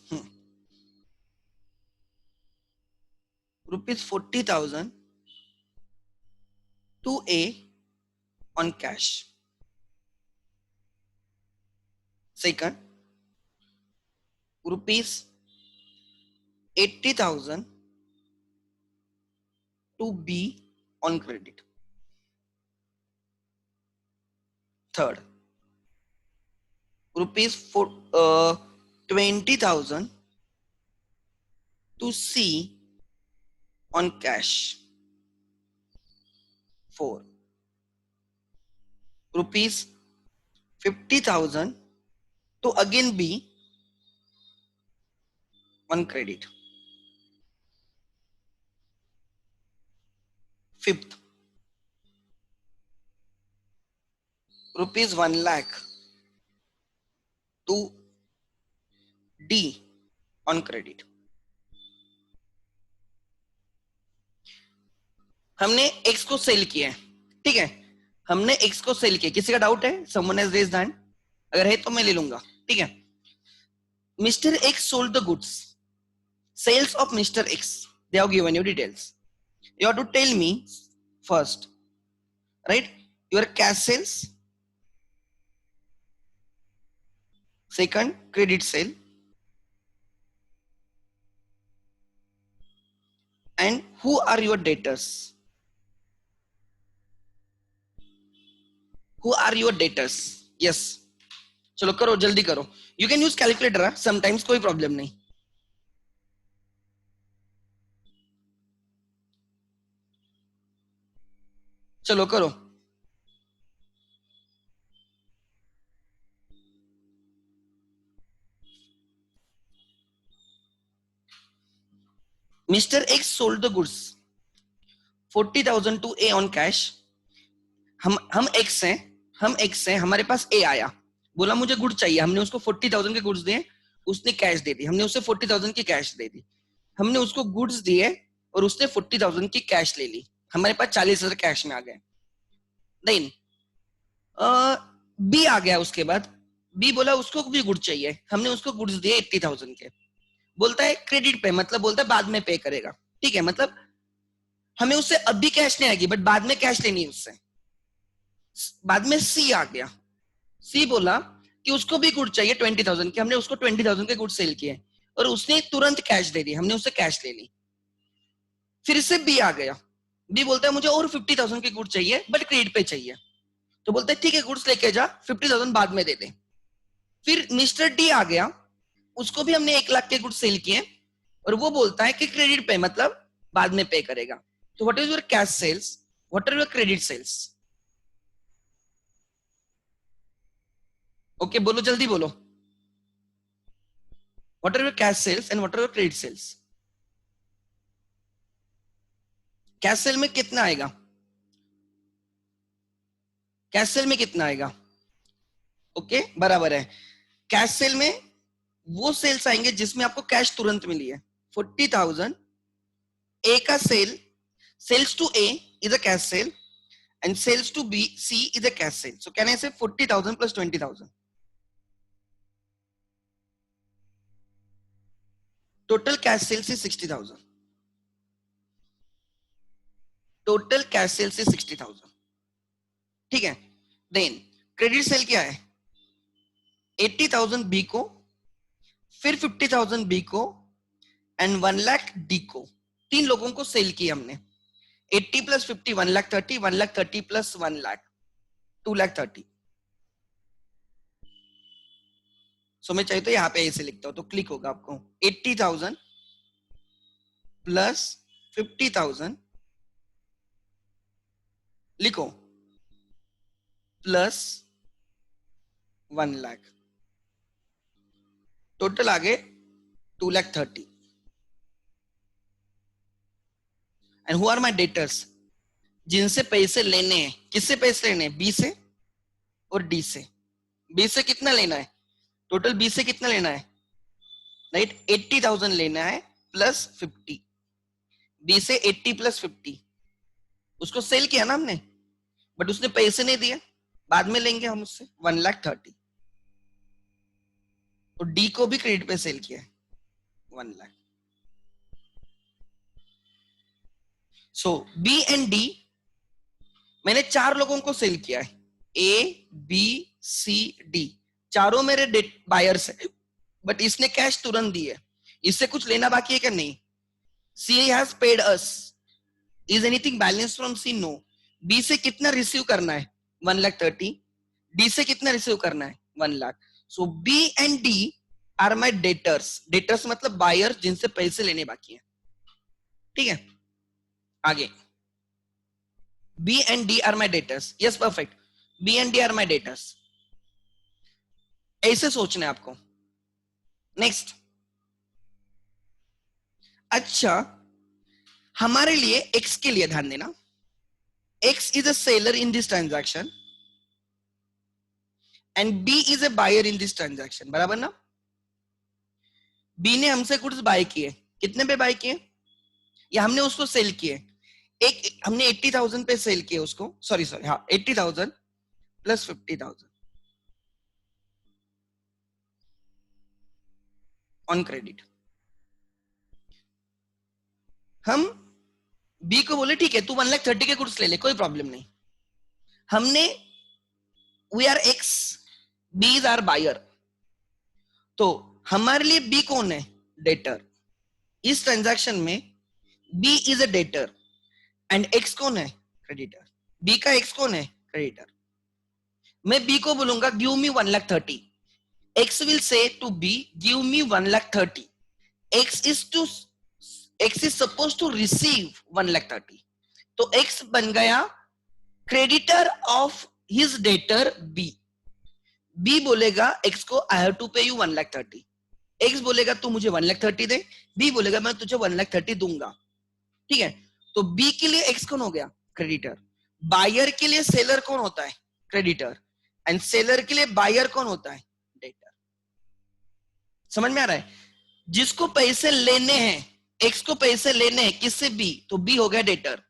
rupees 40,000 to A on cash. Second, rupees 80,000 to B on credit. Third rupees 20,000 to C on cash. 4 rupees 50,000 to again B on credit. Fifth, rupees 1 lakh to D on credit. हमने X को cell किया है, ठीक है, हमने X को cell किया. किसी का डाउट है? Someone has raised hand. अगर है तो मैं ले लूंगा, ठीक है. Mr. X sold the goods. Sales of Mr. X. They have given you details. You have to tell me first, right? Your cash sales. Second, credit sale. And who are your debtors? Who are your debtors? Yes. चलो करो, जल्दी करो. You can use calculator. Sometimes कोई problem नहीं. चलो करो. Mr. X sold the goods 40,000 to A on cash. हम X हैं, हमारे पास A आया, बोला मुझे गुड चाहिए. हमने उसको 40,000 के गुड्स दिए, उसने कैश दे दी. हमने उसे 40,000 की कैश दे दी. हमने उसको गुड्स दिए और उसने 40,000 की कैश ले ली. हमारे पास 40,000 कैश में आ गए. देन बी आ गया. उसके बाद बी बोला उसको भी गुड चाहिए. हमने उसको गुड्स दिए 80,000 के. बोलता है क्रेडिट पे, मतलब बोलता है बाद में पे करेगा. ठीक है, मतलब हमें उससे अभी कैश नहीं आएगी, बट बाद में कैश लेनी है उससे. बाद में सी आ गया. सी बोला कि उसको भी गुड चाहिए 20,000 के. हमने उसको 20,000 के गुड सेल किए और उसने तुरंत कैश दे दी. हमने उससे कैश ले ली. फिर से बी आ गया. बी बोलता है मुझे और 50,000 के गुड चाहिए, बट क्रेडिट पे चाहिए. तो बोलता है ठीक है, गुड्स लेके जा, 50,000 बाद में दे दे. फिर मिस्टर डी आ गया. उसको भी हमने 1 लाख के गुड्स सेल किए और वो बोलता है कि क्रेडिट पे, मतलब बाद में पे करेगा. तो what is your cash sales, what are your credit sales? Okay, बोलो, जल्दी बोलो. What are your cash sales and what are your credit sales? Cash sale में कितना आएगा? कैश सेल में कितना आएगा? ओके, बराबर है. कैश सेल में वो सेल्स आएंगे जिसमें आपको कैश तुरंत मिली है. 40,000 ए का sale, sales to A is a cash sale and sales to B, C is a cash sale. So can I say 40,000 plus 20,000? Total cash sales is 60,000. Total cash sales is 60,000. ठीक है. Then credit sale क्या है? 80,000 B को, फिर 50,000 B को and 1 lakh D को. 3 लोगों को सेल किया हमने. 80 plus 50 1 lakh 30, 1 lakh 30 plus 1 lakh 2 lakh 30. सो मैं चाहिए तो यहाँ पे ऐसे लिखता हूं तो क्लिक होगा आपको. 80,000 प्लस 50,000 लिखो प्लस 1 लाख, टोटल आ गए 2 lakh 30. And who are my debtors? जिनसे पैसे लेने हैं. किससे पैसे लेने हैं? बी से और डी से. बी से कितना लेना है? टोटल बी से कितना लेना है? राइट, 80,000 लेना है प्लस 50. बी से 80 प्लस 50. उसको सेल किया ना हमने, बट उसने पैसे नहीं दिए, बाद में लेंगे हम उससे. 1 lakh 30. तो डी को भी क्रेडिट पे सेल किया है 1 lakh. So B and D मैंने 4 लोगों को सेल किया है. ए बी सी डी चारों मेरे बायर्स है, बट इसने कैश तुरंत दी है. इससे कुछ लेना बाकी है क्या? नहीं. C has paid us. Is anything balance from C? No. B से कितना रिसीव करना है? 1 lakh 30. डी से कितना रिसीव करना है 1 lakh. So B and D are my debtors. Debtors मतलब बायर जिनसे पैसे लेने बाकी है. ठीक है, आगे B and D are my debtors. Yes perfect, B and D are my debtors. ऐसे सोचना है आपको. नेक्स्ट, अच्छा हमारे लिए एक्स के लिए ध्यान देना. X is a seller in this transaction and B is a buyer in this transaction. बराबर ना. बी ने हमसे गुड्स बाय किए. कितने पे बाय किए? या हमने उसको सेल किए. एक हमने 80,000 पे सेल किए उसको. सॉरी हाँ 80,000 प्लस 50,000 ऑन क्रेडिट. हम बी को बोले ठीक है तू 1,30,000 के गुड्स ले ले, कोई प्रॉब्लम नहीं. हमने we are X, B is our buyer. तो हमारे लिए बी कौन है? डेटर. इस ट्रांजैक्शन में B is a debtor and X कौन है? क्रेडिटर. बी का एक्स कौन है? क्रेडिटर. मैं बी को बोलूंगा give me 1,30,000. X will say to B give me 1,30,000. X is suppose to receive 1,30,000. तो एक्स बन गया creditor of his debtor B. B बोलेगा एक्स को I have to pay you 1,30,000. X बोलेगा तू मुझे 1,30,000 दे. बी बोलेगा मैं तुझे 1,30,000 दूंगा. ठीक है, तो बी के लिए एक्स कौन हो गया? क्रेडिटर. बायर के लिए सेलर कौन होता है? क्रेडिटर. एंड सेलर के लिए बायर कौन होता है? डेटर. समझ में आ रहा है? जिसको पैसे लेने हैं, एक्स को पैसे लेने हैं किससे? बी. तो बी हो गया डेटर.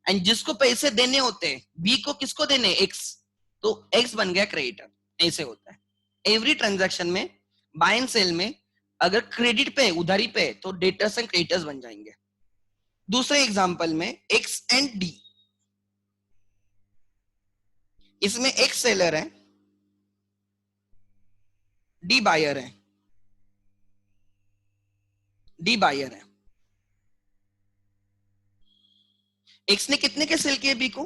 एंड जिसको पैसे देने होते हैं बी को, किसको देने? एक्स. तो एक्स बन गया क्रेडिटर. ऐसे होता है एवरी ट्रांजैक्शन में. बाय एंड सेल में अगर क्रेडिट पे, उधारी पे, तो डेटर्स एंड क्रेडिटर्स बन जाएंगे. दूसरे एग्जांपल में एक्स एंड डी. इसमें एक्स सेलर है, डी बायर है. डी बायर है. एक्स ने कितने के सेल किए बी को?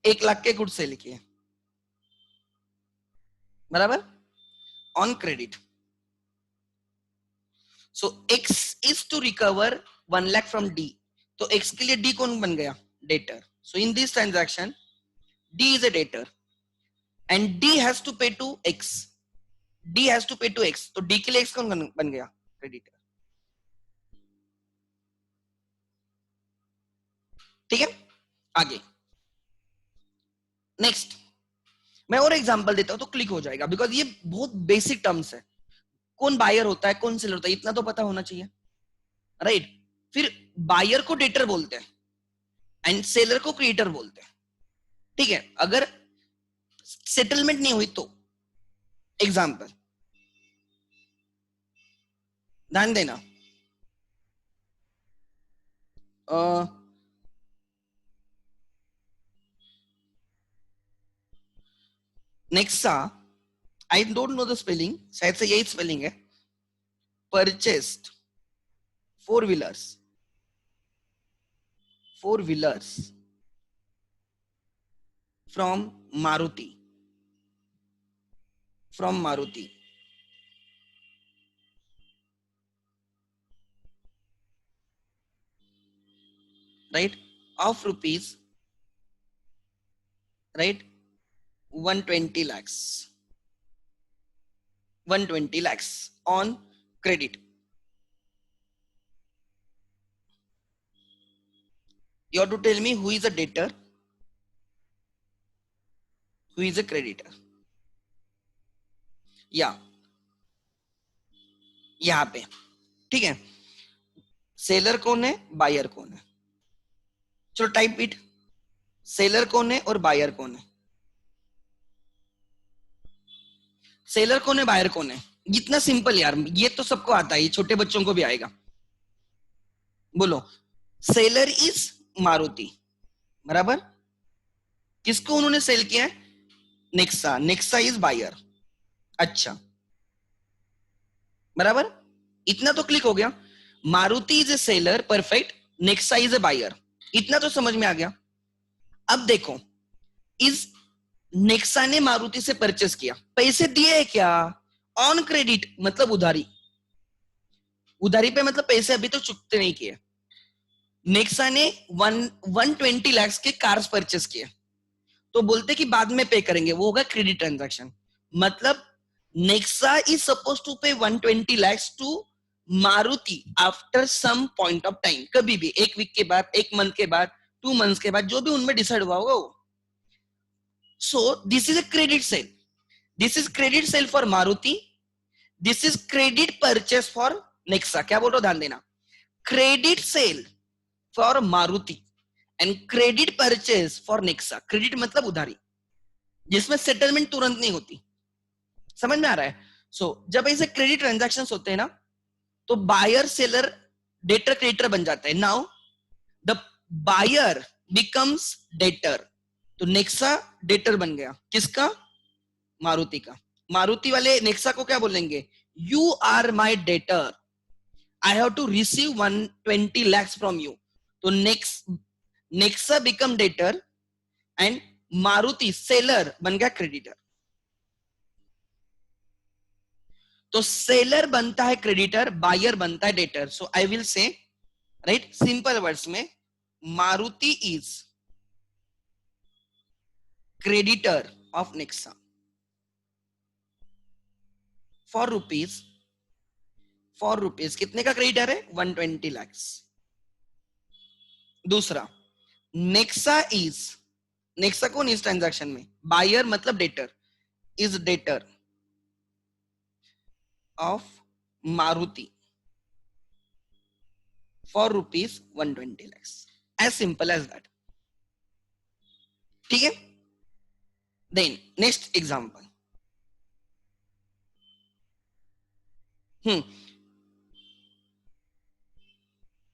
1,00,000 के गुड सेल किए. बराबर, on credit. So X is to recover 1,00,000 from D. तो एक्स के लिए डी कौन बन गया? Debtor. So in this transaction D is a debtor and D has to pay to X. D has to pay to X. तो D के लिए x कौन बन गया? क्रेडिटर. ठीक है, आगे नेक्स्ट मैं और एग्जांपल देता हूं तो क्लिक हो जाएगा, बिकॉज ये बहुत बेसिक टर्म्स है. कौन बायर होता है, कौन सेलर होता है, इतना तो पता होना चाहिए. राइट. फिर बायर को डेटर बोलते हैं एंड सेलर को क्रेडिटर बोलते हैं. ठीक है, अगर सेटलमेंट नहीं हुई तो एग्जांपल ध्यान देना. Nexa, I don't know the spelling, शायद से यही स्पेलिंग है. Purchased four wheelers from Maruti. Right, of rupees, right, 120 lakhs on credit. You have to tell me who is a debtor, who is a creditor. या यहां पे ठीक है, seller कौन है, बायर कौन है. चलो टाइप इट. सेलर कौन है और बायर कौन है? सेलर कौन है, बायर कौन है? इतना सिंपल यार, ये तो सबको आता है, ये छोटे बच्चों को भी आएगा. बोलो, सेलर इज मारुति. बराबर, किसको उन्होंने सेल किया है? नेक्सा. Nexa is buyer. अच्छा, बराबर, इतना तो क्लिक हो गया. Maruti is a seller, perfect. Nexa is a buyer, इतना तो समझ में आ गया. अब देखो, इज नेक्सा ने मारुति से परचेस किया, पैसे दिए क्या? ऑन क्रेडिट मतलब उधारी, उधारी पे मतलब पैसे अभी तो चुकते नहीं किए। नेक्सा ने 120 लाख के कार्स परचेस किए, तो बोलते कि बाद में पे करेंगे, वो होगा क्रेडिट ट्रांजैक्शन। मतलब Nexa is suppose to pay 120 lakhs to Maruti after some point of time, कभी भी, एक वीक के बाद, एक मंथ के बाद, 2 months के बाद, जो भी उनमें डिसाइड हुआ होगा वो। So this is a credit sale, this is credit sale for Maruti, this is credit purchase for Nexa. क्या बोल रहा हूं, ध्यान देना, credit sale for Maruti and credit purchase for Nexa. Credit मतलब उधारी, जिसमें सेटलमेंट तुरंत नहीं होती। समझ में आ रहा है? जब ऐसे क्रेडिट ट्रांजैक्शंस होते हैं ना, तो बायर सेलर डेटर क्रेडिटर बन जाता है। Now the buyer becomes debtor, तो नेक्सा डेटर बन गया, किसका? मारुति का। मारुति वाले नेक्सा को क्या बोलेंगे? You are my debtor, I have to receive 120 lakhs from you. तो Nexa become debtor and Maruti seller बन गया क्रेडिटर। तो सेलर बनता है क्रेडिटर, बायर बनता है debtor. So I will say, right, simple words में, Maruti is creditor of Nexa for rupees कितने का क्रेडिटर है? 120 lakhs। दूसरा, नेक्सा कौन इस ट्रांजैक्शन में? बायर मतलब debtor, is debtor of Maruti for rupees 120 lakhs, as simple as that. ठीक है? Then next example,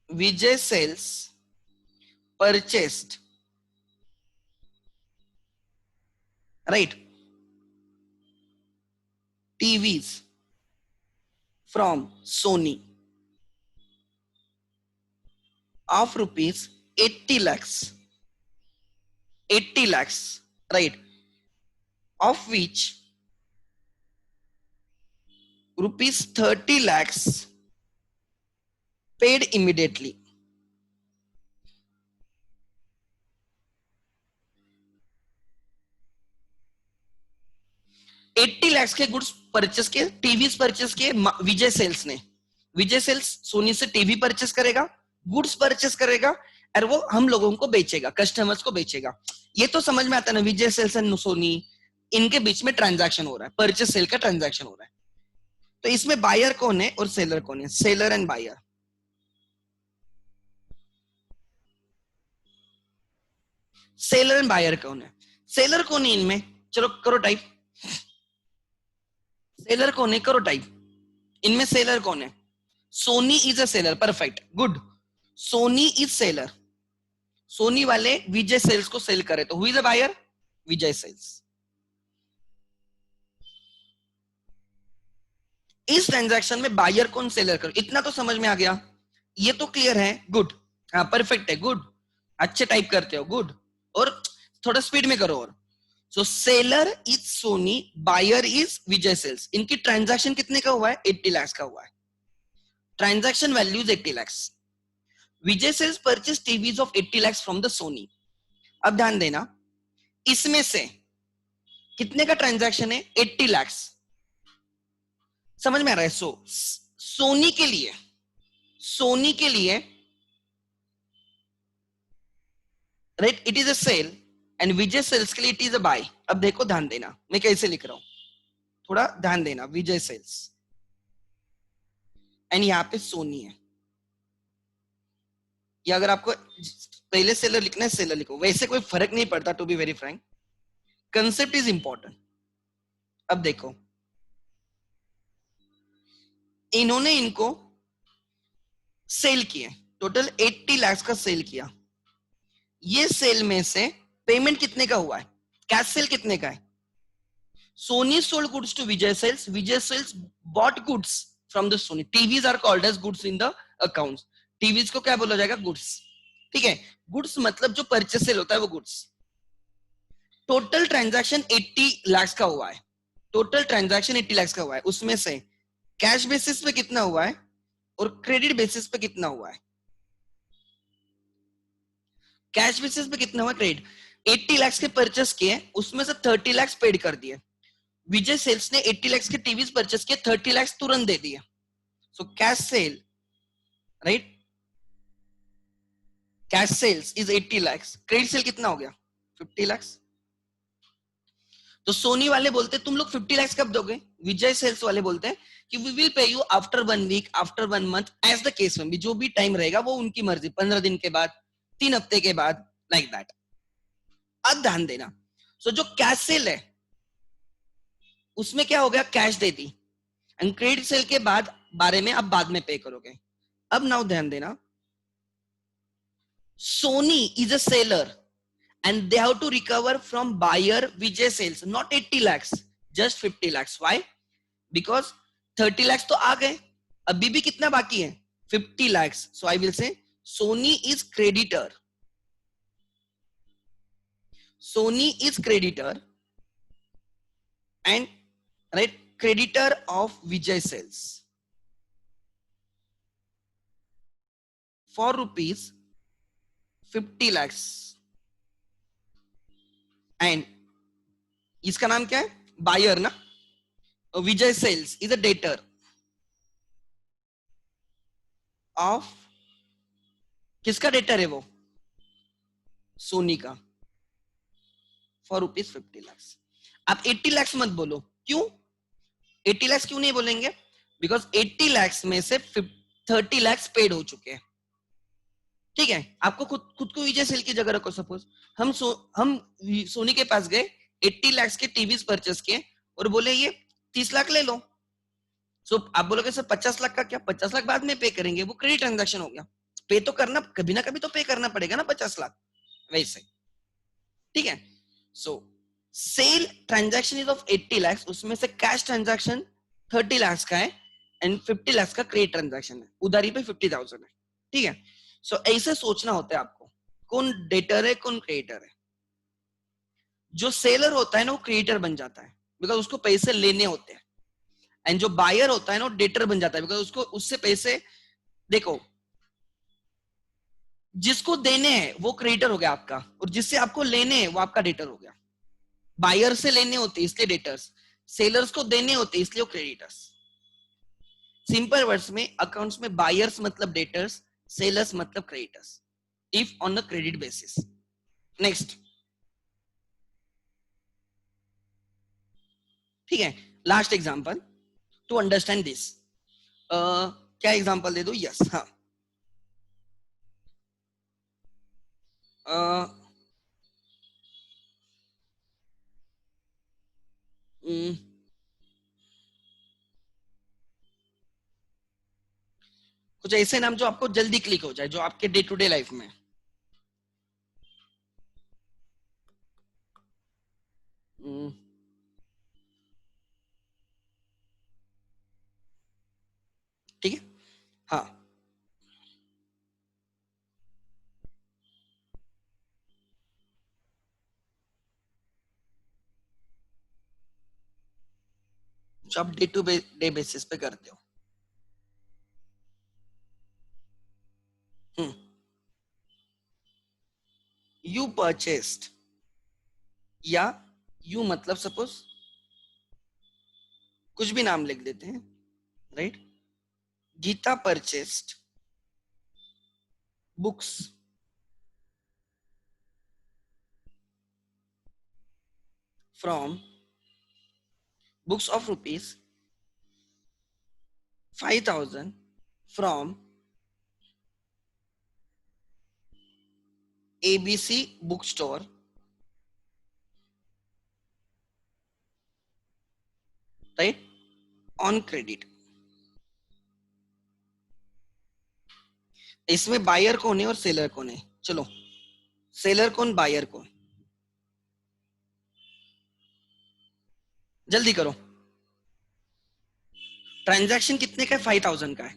Vijay Sales purchased, right, TVs from Sony of rupees 80 lakhs, 80 lakhs, right, of which rupees 30 lakhs paid immediately. $80 lakhs के goods purchase के, TVs purchase के विजय sales ने। विजय sales Soni से TV purchase करेगा, goods purchase करेगा, और वो हम लोगों को बेचेगा, कस्टमर्स को बेचेगा। ये तो समझ में आता है ना, विजय सेल्स एंड सोनी, इनके बीच में ट्रांजैक्शन हो रहा है, परचेस सेल का ट्रांजैक्शन हो रहा है। तो इसमें बायर कौन है और सेलर कौन है? Seller and buyer. Seller and buyer कौन है? सेलर कौन है इनमें? चलो करो टाइप, सेलर कौन है, करो टाइप। इनमें सेलर कौन है? Sony is a seller, perfect, good. Sony is seller, Sony वाले विजय सेल्स को सेल करे, तो who is a buyer? Vijay Sales. इस ट्रांजैक्शन में बायर कौन, सेलर कौन, इतना तो समझ में आ गया, ये तो क्लियर है, गुड। हाँ परफेक्ट है, गुड, अच्छे टाइप करते हो, गुड। और थोड़ा स्पीड में करो। और so seller is Sony, buyer is Vijay Sales. इनकी ट्रांजैक्शन कितने का हुआ है? 80 lakhs का हुआ है। Transaction value is 80 lakhs। Vijay Sales purchase TVs of 80 lakhs from the Sony. अब ध्यान देना, इसमें से कितने का ट्रांजैक्शन है? 80 lakhs। समझ में आ रहा है? सोनी के लिए right, it is a sale, and Vijay Sales के लिए इट इज अ बाय। अब देखो, ध्यान देना मैं कैसे लिख रहा हूं, थोड़ा ध्यान देना। विजय सेल्स एंड यहां पे सोनी है, या अगर आपको पहले सेलर लिखना है सेलर लिखो, वैसे कोई फर्क नहीं पड़ता, to be very frank, concept is important. अब देखो, इन्होंने इनको सेल किए, टोटल 80 lakhs का सेल किया। ये सेल में से पेमेंट कितने का हुआ है? कैश सेल कितने का है? Sony sold goods to Vijay Sales, Vijay Sales bought goods from the Sony. TVs are called as goods in the accounts. TVs को क्या बोला जाएगा? गुड्स। ठीक है, गुड्स मतलब जो परचेस सेल होता है वो गुड्स। टोटल ट्रांजैक्शन 80 लाख का हुआ है, टोटल ट्रांजैक्शन 80 लाख का हुआ है, उसमें से कैश बेसिस पे कितना हुआ है और क्रेडिट बेसिस पे कितना हुआ है? कैश बेसिस पे कितना हुआ, क्रेडिट 80 लाख के परचेस किए, उसमें से 30 लाख पेड कर दिए। विजय सेल्स ने 80 लाख के टीवीज परचेस किए, 30 लाख तुरंत दे दिए। So cash sale, right, cash sales is 80 lakh, credit sale कितना हो गया 50 लाख। तो सोनी वाले बोलते तुम लोग 50 लाख कब दोगे, विजय सेल्स वाले बोलते हैं कि we will pay you after 1 week, after 1 month, as the case में भी, जो भी टाइम रहेगा वो उनकी मर्जी, 15 दिन के बाद, 3 हफ्ते के बाद, लाइक दैट। अब ध्यान देना, सो जो कैश सेल है उसमें क्या हो गया, कैश दे दी, एंड क्रेडिट सेल के बाद बारे में आप बाद में पे करोगे। अब नाउ ध्यान देना, Soni is a seller and they have to recover from buyer Vijay sales, not 80 lakhs, just 50 lakhs. Why? Because 30 lakhs तो आ गए, अभी भी कितना बाकी है 50 lakhs. So I will say Sony is creditor, Sony is creditor, and right, creditor of Vijay sales for rupees 50 lakhs, and इसका नाम क्या है, बायर ना, Vijay Sales is a debtor of, किसका डेटर है वो, सोनी का, फॉर रुपीज 50 लाख। आप 80 लाख मत बोलो, क्यों 80 लाख क्यों नहीं बोलेंगे, बिकॉज 80 लाख में से 30 लाख पेड हो चुके हैं। ठीक है, आपको खुद को विजय सेल की जगह रखो, सपोज हम सोनी के पास गए, 80 लाख के टीवीज परचेस किए और बोले ये 30 लाख ले लो। सो आप बोलोगे सर 50 लाख का क्या, 50 लाख बाद में पे करेंगे, वो क्रेडिट ट्रांजैक्शन हो गया, पे तो करना कभी ना कभी तो पे करना पड़ेगा ना 50 लाख, वैसे। ठीक है, so sale transaction is of 80 lakh, उसमें से कैश ट्रांजैक्शन 30 लाख का है एंड 50 लाख का क्रेडिट ट्रांजैक्शन है, उधारी पे 50,000 है। ठीक है, सो ऐसे सोचना होता है आपको, कौन डेटर है कौन क्रेडिटर है। जो सेलर होता है ना वो क्रेडिटर बन जाता है, बिकॉज उसको पैसे लेने होते हैं, एंड जो बायर होता है ना वो डेटर बन जाता है, बिकॉज उसको उससे पैसे, देखो जिसको देने हैं वो क्रेडिटर हो गया आपका, और जिससे आपको लेने हैं वो आपका डेटर हो गया। बायर से लेने होते इसलिए डेटर्स, सेलर्स को देने होते इसलिए वो क्रेडिटर्स। सिंपल वर्ड्स में अकाउंट्स में बायर्स मतलब डेटर्स, सेलर्स मतलब creditors, if on a credit basis. Next, ठीक है, last example to understand this, क्या एग्जांपल दे दो, यस, हाँ, कुछ ऐसे नाम जो आपको जल्दी क्लिक हो जाए, जो आपके डे टू डे लाइफ में। ठीक है, हाँ, जो आप डे टू डे बेसिस पे करते हो। यू परचेस्ड, या यू मतलब सपोज कुछ भी नाम लिख देते हैं, right, Geeta purchased books from books of rupees 5,000 from ABC book store, right, on credit. इसमें बायर कौन है और सेलर कौन है, चलो सेलर कौन बायर कौन, जल्दी करो। ट्रांजैक्शन कितने का है, 5,000 का है,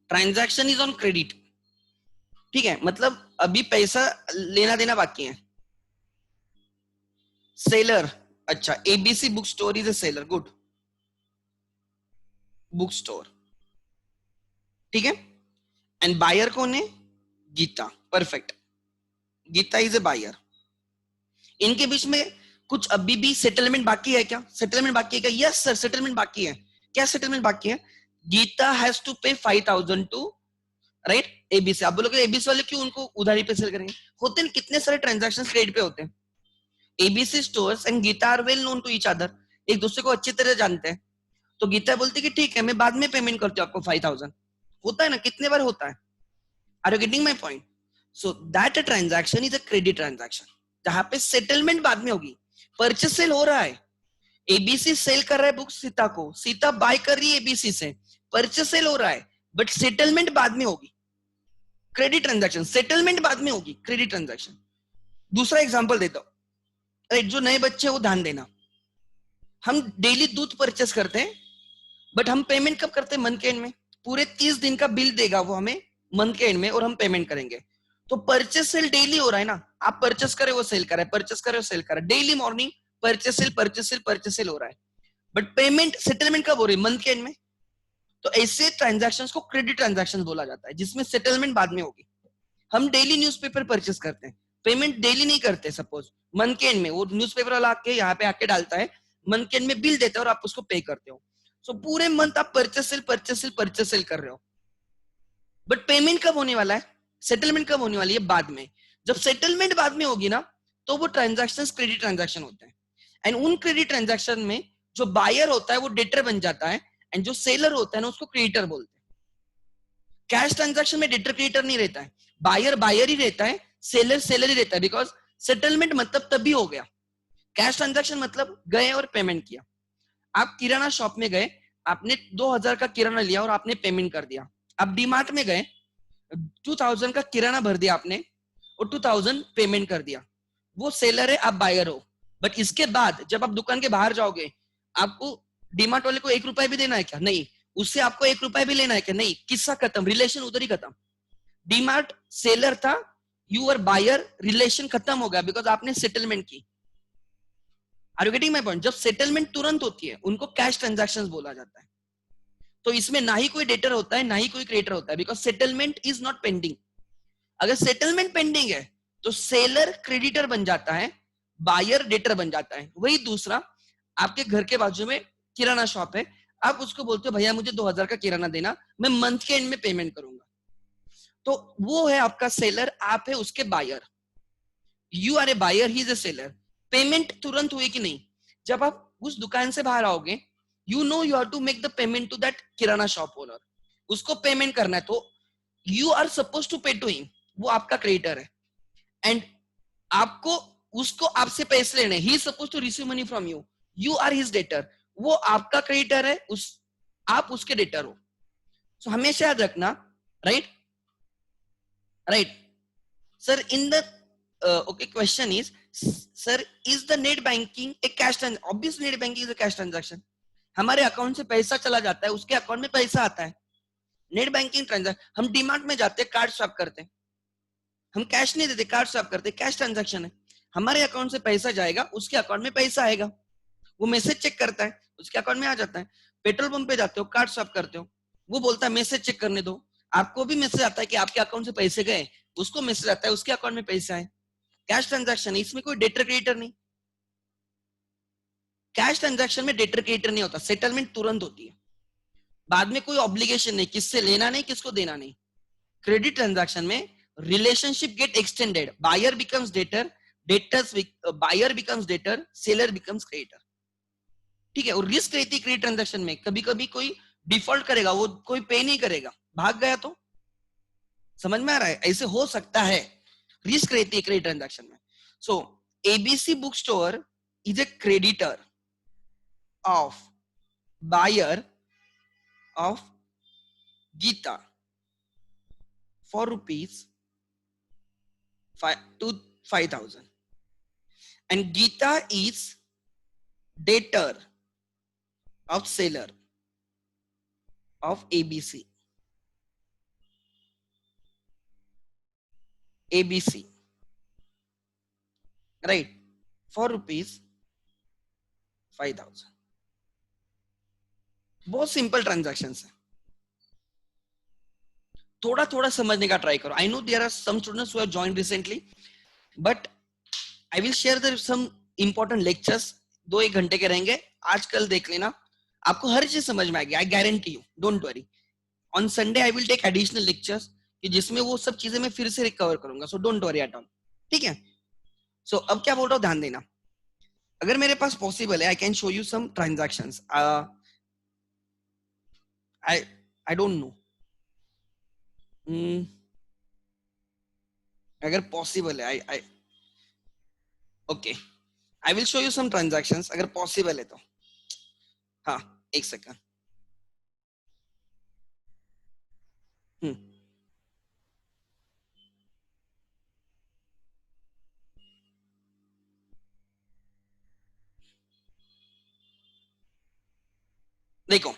ट्रांजैक्शन इज ऑन क्रेडिट। ठीक है, मतलब अभी पैसा लेना देना बाकी है, सेलर, अच्छा, ABC book store is a seller, good, book store, ठीक है। एंड बायर कौन है? Geeta, perfect, Geeta is a buyer. इनके बीच में कुछ अभी भी सेटलमेंट बाकी है क्या? सेटलमेंट बाकी है क्या? यस सर, सेटलमेंट बाकी है। क्या सेटलमेंट बाकी है? गीता हैज टू पे 5,000 टू, राइट, एबीसी। आप बोलोगे एबीसी वाले क्यों उनको उधारी पे सेल करेंगे? होते हैं कितने सारे ट्रांजैक्शन क्रेडिट पे होते हैं। ABC stores and Geeta are well known to each other, एक दूसरे को अच्छी तरह जानते हैं। तो गीता बोलती है कि ठीक है, मैं बाद में पेमेंट करती हूँ आपको 5,000। होता है ना, कितने बार होता है। Are you getting my point? So that transaction is a credit transaction, जहां पे सेटलमेंट बाद में होगी। परचेस सेल हो रहा है, एबीसी सेल कर रहा है बुक सीता को, सीता बाय कर रही है एबीसी से, परचेस सेल हो रहा है, बट सेटलमेंट बाद में होगी। क्रेडिट ट्रांजैक्शन, सेटलमेंट बाद में होगी, क्रेडिट ट्रांजैक्शन। दूसरा एग्जांपल देता हूं, अरे जो नए बच्चे वो ध्यान देना। हम डेली दूध परचेस करते हैं, बट हम पेमेंट कब करते हैं? मंथ के एंड में। पूरे 30 दिन का बिल देगा वो हमें मंथ के एंड में, और हम पेमेंट करेंगे। तो परचेस सेल डेली हो रहा है ना, आप परचेस करे वो सेल कर रहा है, परचेस करे वो सेल कर रहा है, daily morning purchase sale purchase sale purchase cell हो रहा है। बट पेमेंट सेटलमेंट कब हो रही है? मंथ के एंड में। तो ऐसे ट्रांजैक्शंस को क्रेडिट ट्रांजैक्शंस बोला जाता है, जिसमें सेटलमेंट बाद में होगी। हम डेली न्यूज़पेपर परचेस करते हैं, पेमेंट डेली नहीं करते। सपोज मंथ के एंड में वो न्यूज़पेपर वाला आके यहाँ पे आके डालता है, मंथ के एंड में बिल देता है और आप उसको पे करते हो। सो पूरे मंथ आप purchase sale purchase sale purchase cell कर रहे हो, बट पेमेंट कब होने वाला है? सेटलमेंट कब होने वाली है? बाद में। जब सेटलमेंट बाद में होगी ना, तो वो ट्रांजैक्शन क्रेडिट ट्रांजैक्शन होते हैं। एंड उन क्रेडिट ट्रांजैक्शन में जो बायर होता है वो डेटर बन जाता है, एंड जो सेलर होता है ना उसको क्रेडिटर बोलते हैं। कैश ट्रांजैक्शन में डेटर क्रेडिटर नहीं रहता है, बायर बायर ही रहता है, सेलर सेलर ही रहता है, बिकॉज सेटलमेंट मतलब तभी हो गया। कैश ट्रांजैक्शन मतलब गए और पेमेंट किया। आप किराना शॉप में गए, आपने 2,000 का किराना लिया और आपने पेमेंट कर दिया। आप डीमार्ट में गए, 2,000 का किराना भर दिया आपने और 2,000 पेमेंट कर दिया। वो सेलर है, आप बायर हो। बट इसके बाद जब आप दुकान के बाहर जाओगे, आपको डीमार्ट वाले को 1 रुपए भी देना है क्या? नहीं। उससे आपको 1 रुपए भी लेना है क्या? नहीं। किस्सा खत्म, रिलेशन उधर ही खत्म। डीमार्ट सेलर था, यू आर बायर, रिलेशन खत्म हो गया, बिकॉज आपने सेटलमेंट की। Are you getting my point? जब सेटलमेंट तुरंत होती है उनको कैश ट्रांजैक्शंस बोला जाता है। तो इसमें ना ही कोई डेटर होता है ना ही कोई क्रेडिटर होता है, because settlement is not pending. अगर सेटलमेंट पेंडिंग है तो सेलर क्रेडिटर बन जाता है, बायर डेटर बन जाता है। वही दूसरा, आपके घर के बाजू में किराना शॉप है, आप उसको बोलते हो भैया मुझे 2,000 का किराना देना, मैं मंथ के एंड में पेमेंट करूंगा। तो वो है आपका सेलर, आप है उसके buyer. You are a buyer, he is a seller. Payment तुरंत हुई कि नहीं? जब आप उस दुकान से बाहर आओगे, you know you have to make the payment to that kirana shop owner, उसको पेमेंट करना है। तो you are suppose to pay to him, वो आपका क्रेडिटर है। एंड आपको उसको आपसे पैसे लेने, he suppose to receive money from you, you are his debtor. वो आपका क्रेडिटर है, उस आप उसके डेटर हो। सो हमेशा याद रखना, right right sir. In the okay, question is, sir, is the net banking a cash transaction? Obviously net banking is a cash transaction. हमारे अकाउंट से पैसा चला जाता है, उसके अकाउंट में पैसा आता है, नेट बैंकिंग ट्रांजैक्शन। हम डीमार्ट में जाते हैं, कार्ड स्वैप करते हैं, हम कैश नहीं देते, कार्ड स्वैप करते, कैश ट्रांजैक्शन है। हमारे अकाउंट से पैसा जाएगा, उसके अकाउंट में पैसा आएगा, वो मैसेज चेक करता है, उसके अकाउंट में आ जाता है। पेट्रोल पंप पे जाते हो, कार्ड स्वैप करते हो, वो बोलता है मैसेज चेक करने दो, आपको भी मैसेज आता है कि आपके अकाउंट से पैसे गए, उसको मैसेज आता है उसके अकाउंट में पैसा है। कैश ट्रांजैक्शन है, इसमें कोई डेटर क्रेडिटर नहीं। कैश ट्रांजैक्शन में डेटर क्रेडिटर नहीं होता, सेटलमेंट तुरंत होती है, बाद में कोई ऑब्लिगेशन नहीं, किससे लेना नहीं किसको देना नहीं। क्रेडिट ट्रांजैक्शन में relationship get extended, buyer becomes debtor, debtors buyer becomes debtor, seller becomes creditor. ठीक है। और रिस्क रहती है क्रेडिट ट्रांजैक्शन में, कभी कभी कोई डिफॉल्ट करेगा, वो कोई पे नहीं करेगा, भाग गया तो। समझ में आ रहा है? ऐसे हो सकता है, रिस्क रहती है क्रेडिट ट्रांजैक्शन में। So ABC book store is a creditor of buyer of Gita for rupees 5 to 5,000, and Gita is debtor of seller of ABC. ABC, right? For rupees 5,000। बहुत सिंपल ट्रांजैक्शन है, थोड़ा थोड़ा समझने का try करो। I know there are some students who have joined recently, but I will share the some important lectures, 2-1 घंटे के रहेंगे, आजकल देख लेना, आपको हर चीज समझ में आएगी, I guarantee you, don't worry. On Sunday I will take additional lectures कि जिसमें वो सब चीजें मैं फिर से रिकवर करूंगा, so don't worry at all, ठीक है। सो अब क्या बोल रहा हूँ, ध्यान देना। अगर मेरे पास पॉसिबल है, I can show you some transactions, I I don't know, अगर पॉसिबल है, I okay, I will show you some transactions अगर पॉसिबल है तो। हाँ, एक सेकंड। देखो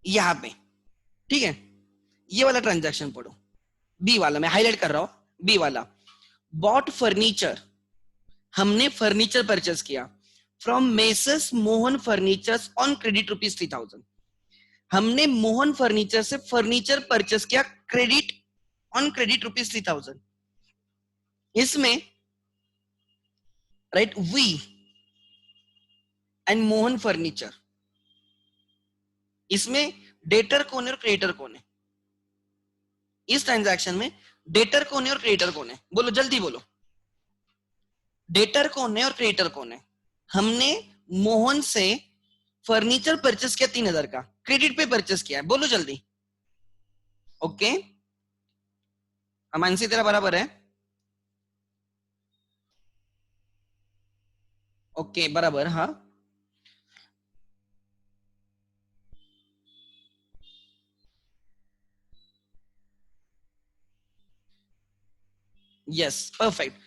यहाँ पे, ठीक है, ये वाला ट्रांजैक्शन पढ़ो, बी वाला मैं हाईलाइट कर रहा हूं, बी वाला, बॉट फर्नीचर, हमने फर्नीचर परचेस किया from messrs Mohan furnitures on credit ₹3,000। हमने मोहन फर्नीचर से फर्नीचर परचेस किया क्रेडिट, ऑन क्रेडिट ₹3,000। इसमें right, we and Mohan furniture, इसमें डेटर कौन है और क्रेडिटर कौन है? इस ट्रांजैक्शन में डेटर कौन है और क्रेडिटर कौन है? बोलो जल्दी बोलो, डेटर कौन है और क्रेडिटर कौन है? हमने मोहन से फर्नीचर परचेस किया 3,000 का, क्रेडिट पे परचेस किया है, बोलो जल्दी। ओके, अमानसी तेरा बराबर है, ओके बराबर, हाँ यस परफेक्ट।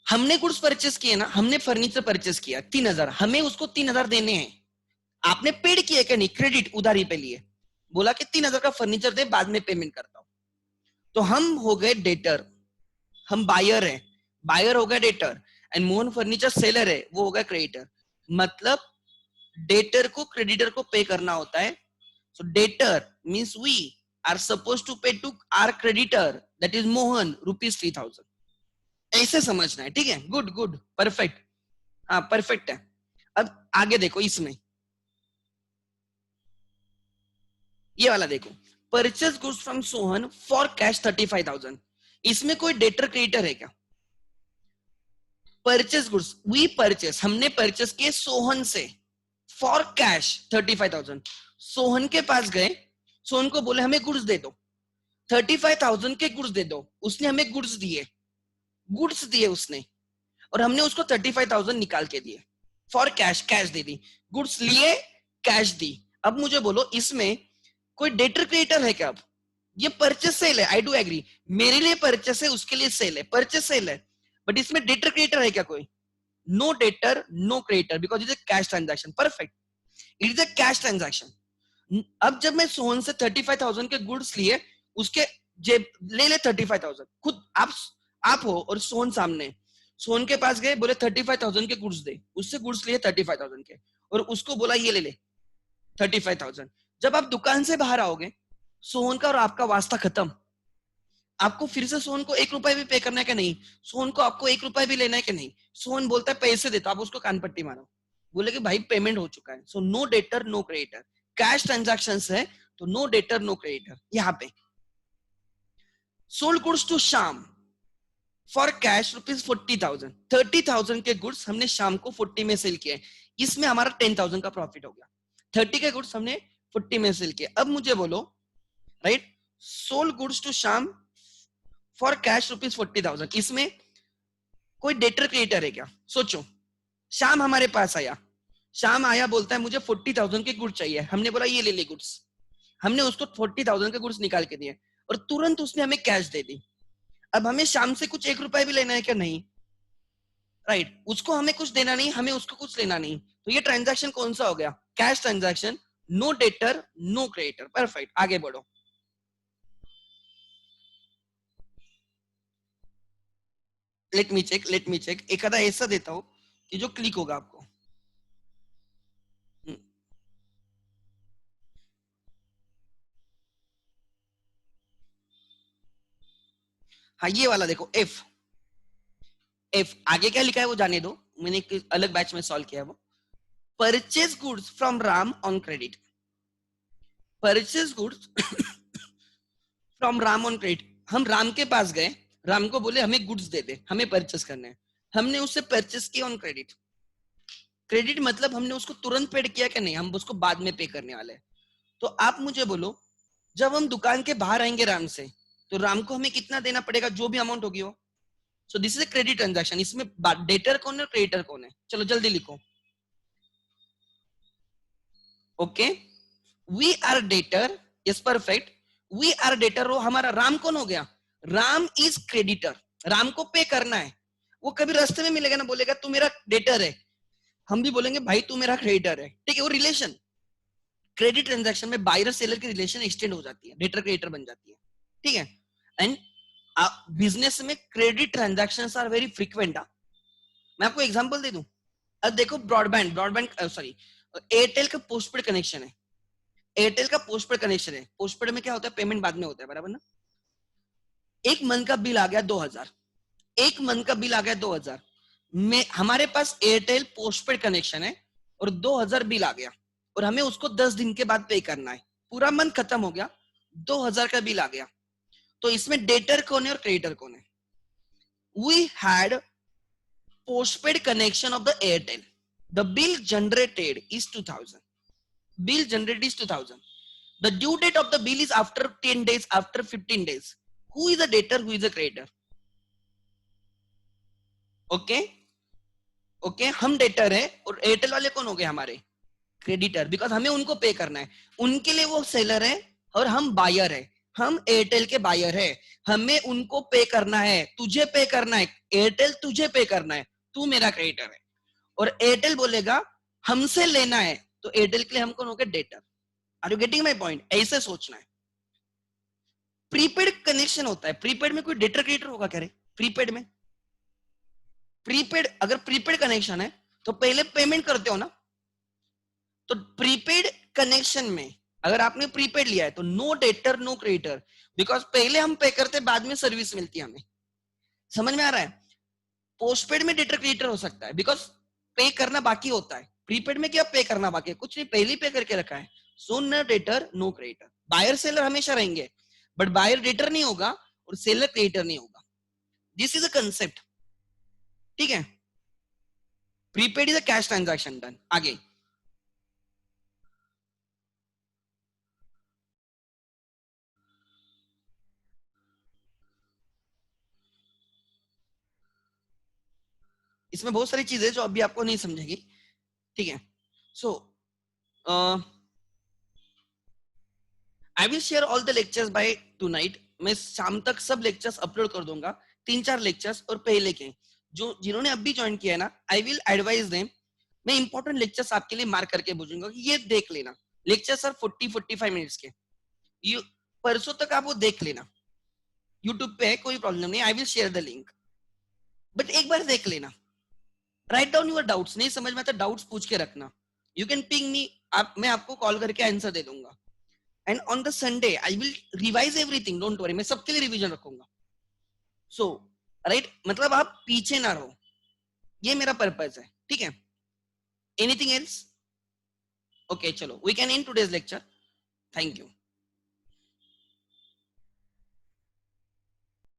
हमने गुड्स परचेस किए ना, हमने फर्नीचर परचेस किया 3,000, हमें उसको 3,000 देने हैं। आपने पेड किया क्या? नहीं, क्रेडिट उधारी पे लिए, बोला कि 3,000 का फर्नीचर दे, बाद में पेमेंट करता हूं। तो हम हो गए डेटर, हम बायर है, बायर हो गया debtor, and Mohan furniture seller है, वो हो गया क्रेडिटर। मतलब डेटर को क्रेडिटर को पे करना होता है। So debtor means we are suppose to pay to our creditor, that is Mohan, ₹3,000। ऐसे समझना है, ठीक है, गुड गुड परफेक्ट, हाँ परफेक्ट है। अब आगे देखो, इसमें ये वाला देखो, purchase goods from Sohan for cash 35,000, इसमें कोई डेटर क्रेडिटर है क्या? परचेज गुड्स, वी परचेस, हमने परचेस किए सोहन से फॉर कैश 35,000। सोहन के पास गए, सोहन को बोले हमें गुड्स दे दो, 35,000 के गुड्स दे दो, उसने हमें गुड्स दिए, गुड्स दिए उसने, और हमने उसको 35,000 निकाल के दिए फॉर कैश, कैश दे दी, गुड्स लिए, कैश दी। अब मुझे बोलो इसमें कोई डेटर क्रेडिटर है क्या? अब ये परचेस सेल है, आई डू एग्री, मेरे लिए परचेस है, उसके लिए सेल है, परचेस सेल है, बट इसमें डेटर क्रेडिटर है क्या कोई? No debtor no creditor, because it is cash transaction, perfect, it is a cash transaction. अब जब मैं सोहन से 35,000 के गुड्स लिए, उसके जेब ले ले 35,000, खुद आप हो और सोहन सामने, सोहन के पास गए, बोले 35,000 के गुड्स दे, उससे गुड्स लिए 35,000 के, और उसको बोला ये ले ले 35,000। जब आप दुकान से बाहर आओगे, सोहन का और आपका वास्ता खत्म, आपको फिर से सोहन को 1 रुपए भी पे करना है कि नहीं? सोहन को आपको 1 रुपए भी लेना है कि नहीं? सोहन बोलता है पैसे देता, आप उसको कान पट्टी मारो, बोले कि भाई पेमेंट हो चुका है। So no debtor no creditor, cash transaction है, तो नो डेटर नो क्रेडिटर। यहाँ पे sold goods to Shyam for cash ₹40,000, 30,000 के गुड्स हमने शाम को 40 में सेल किए, इसमें हमारा 10,000 का प्रॉफिट हो गया। 30 के गुड्स हमने 40 में सेल किए। अब मुझे बोलो, राइट, सोल्ड गुड्स टू शाम फॉर कैश ₹40,000, इसमें कोई डेटर क्रिएटर है क्या? सोचो, शाम हमारे पास आया, शाम आया, बोलता है मुझे 40,000 के गुड्स चाहिए, हमने बोला ये ले ले गुड्स, हमने उसको 40,000 के गुड्स निकाल के दिए, और तुरंत उसने हमें कैश दे दी। अब हमें शाम से कुछ 1 रुपए भी लेना है क्या? नहीं, राइट, उसको हमें कुछ देना नहीं, हमें उसको कुछ लेना नहीं, तो ये ट्रांजैक्शन कौन सा हो गया? Cash transaction, no debtor no creditor, perfect. आगे बढ़ो, लेट मी चेक एक आधा ऐसा देता हूं कि जो क्लिक होगा आपको। हम्म, हाँ ये वाला देखो, एफ एफ आगे क्या लिखा है वो जाने दो, मैंने एक अलग बैच में सॉल्व किया है वो। Purchase goods from Ram on credit, purchase goods from Ram on credit. हम राम के पास गए, राम को बोले हमें गुड्स दे दे, हमें परचेस करने हैं, हमने उससे परचेस किया ऑन क्रेडिट। क्रेडिट मतलब हमने उसको तुरंत पेड किया कि नहीं, हम उसको बाद में पे करने वाले हैं। तो आप मुझे बोलो, जब हम दुकान के बाहर आएंगे राम से, तो राम को हमें कितना देना पड़ेगा, जो भी अमाउंट होगी वो। So this is a credit transaction. इसमें डेटर कौन है और क्रेडिटर कौन है, चलो जल्दी लिखो। Okay, we are debtor, yes perfect, we are debtor. वो हमारा राम कौन हो गया, राम इज क्रेडिटर, राम को पे करना है। वो कभी रास्ते में मिलेगा ना, बोलेगा तू मेरा डेटर है, हम भी बोलेंगे भाई तू मेरा क्रेडिटर है, ठीक है। वो रिलेशन, क्रेडिट ट्रांजैक्शन में बायर सेलर की रिलेशन एक्सटेंड हो जाती है, डेटर क्रेडिटर बन जाती है, ठीक है। एंड बिजनेस में credit transactions are very frequent. मैं आपको एग्जांपल दे दूं। अब देखो ब्रॉडबैंड ब्रॉडबैंड सॉरी, एयरटेल का पोस्टपेड कनेक्शन है, एयरटेल का पोस्टपेड कनेक्शन है। पोस्टपेड में क्या होता है, पेमेंट बाद में होता है, बराबर ना। एक मंथ का बिल आ गया 2000, एक मंथ का बिल आ गया 2000 में, हमारे पास एयरटेल पोस्टपेड कनेक्शन है और 2000 बिल आ गया और हमें उसको 10 दिन के बाद पे करना है। पूरा मंथ खत्म हो गया, 2000 का बिल आ गया। तो इसमें डेटर कौन है और क्रेडिटर कौन है। We had postpaid connection of the Airtel. The bill generated is 2000. Bill generated is 2000. The due date of the bill is after 10 days, after 15 days. Who is the debtor, who is the creditor? Okay? Okay हम debtor है और Airtel वाले कौन हो गए हमारे creditor, because हमें उनको पे करना है। उनके लिए वो सेलर है और हम बायर है, हम एयरटेल के बायर है, हमें उनको पे करना है, तुझे पे करना है, एयरटेल तुझे पे करना है, तू मेरा क्रेडिटर है। और एयरटेल बोलेगा हमसे लेना है, तो एयरटेल के लिए हम कौन हो गए, debtor. Are you getting my point, ऐसे सोचना है। प्रीपेड कनेक्शन होता है, प्रीपेड में कोई डेटर क्रेडिटर होगा क्या रे, प्रीपेड में, प्रीपेड अगर प्रीपेड कनेक्शन है तो पहले पेमेंट करते हो ना। तो प्रीपेड कनेक्शन में अगर आपने प्रीपेड लिया है तो no debtor no creditor, because पहले हम पे करते बाद में सर्विस मिलती है हमें। समझ में आ रहा है। पोस्टपेड में डेटर क्रेडिटर हो सकता है बिकॉज पे करना बाकी होता है, प्रीपेड में क्या पे करना बाकी है, कुछ नहीं पहले पे करके रखा है। So no debtor no creditor. Buyer seller हमेशा रहेंगे बट बायर डेटर नहीं होगा और सेलर क्रेडिटर नहीं होगा। दिस इज अ कंसेप्ट, ठीक है। Prepaid is a cash transaction done. आगे इसमें बहुत सारी चीजें जो अभी आपको नहीं समझेगी, ठीक है। So I will share all the lectures by tonight. मैं शाम तक सब लेक्चर्स अपलोड कर दूंगा, 3-4 लेक्चर्स और पहले के जो जिन्होंने अभी ज्वाइन किया है ना, आई विल एडवाइज देम। मैं इंपॉर्टेंट लेक्चर्स आपके लिए मार्क करके भेजूंगा कि ये देख लेना। लेक्चर्स आर 40-45 मिनट्स के, यू परसों तक आप वो देख लेना। यूट्यूब पे है, कोई प्रॉब्लम नहीं, आई will share the link, but एक बार देख लेना। राइट डाउन योर डाउट्स, नहीं समझ में आता डाउट्स पूछ के रखना। यू कैन पिंग मी, आप मैं आपको कॉल करके आंसर दे दूंगा। And on the Sunday I will revise everything, don't worry, मैं सबके लिए रिवीजन रखूंगा। सो राइट, मतलब आप पीछे ना रहो, ये मेरा पर्पस है, ठीक है। Anything else? ओके चलो, we can in today's lecture. Thank you.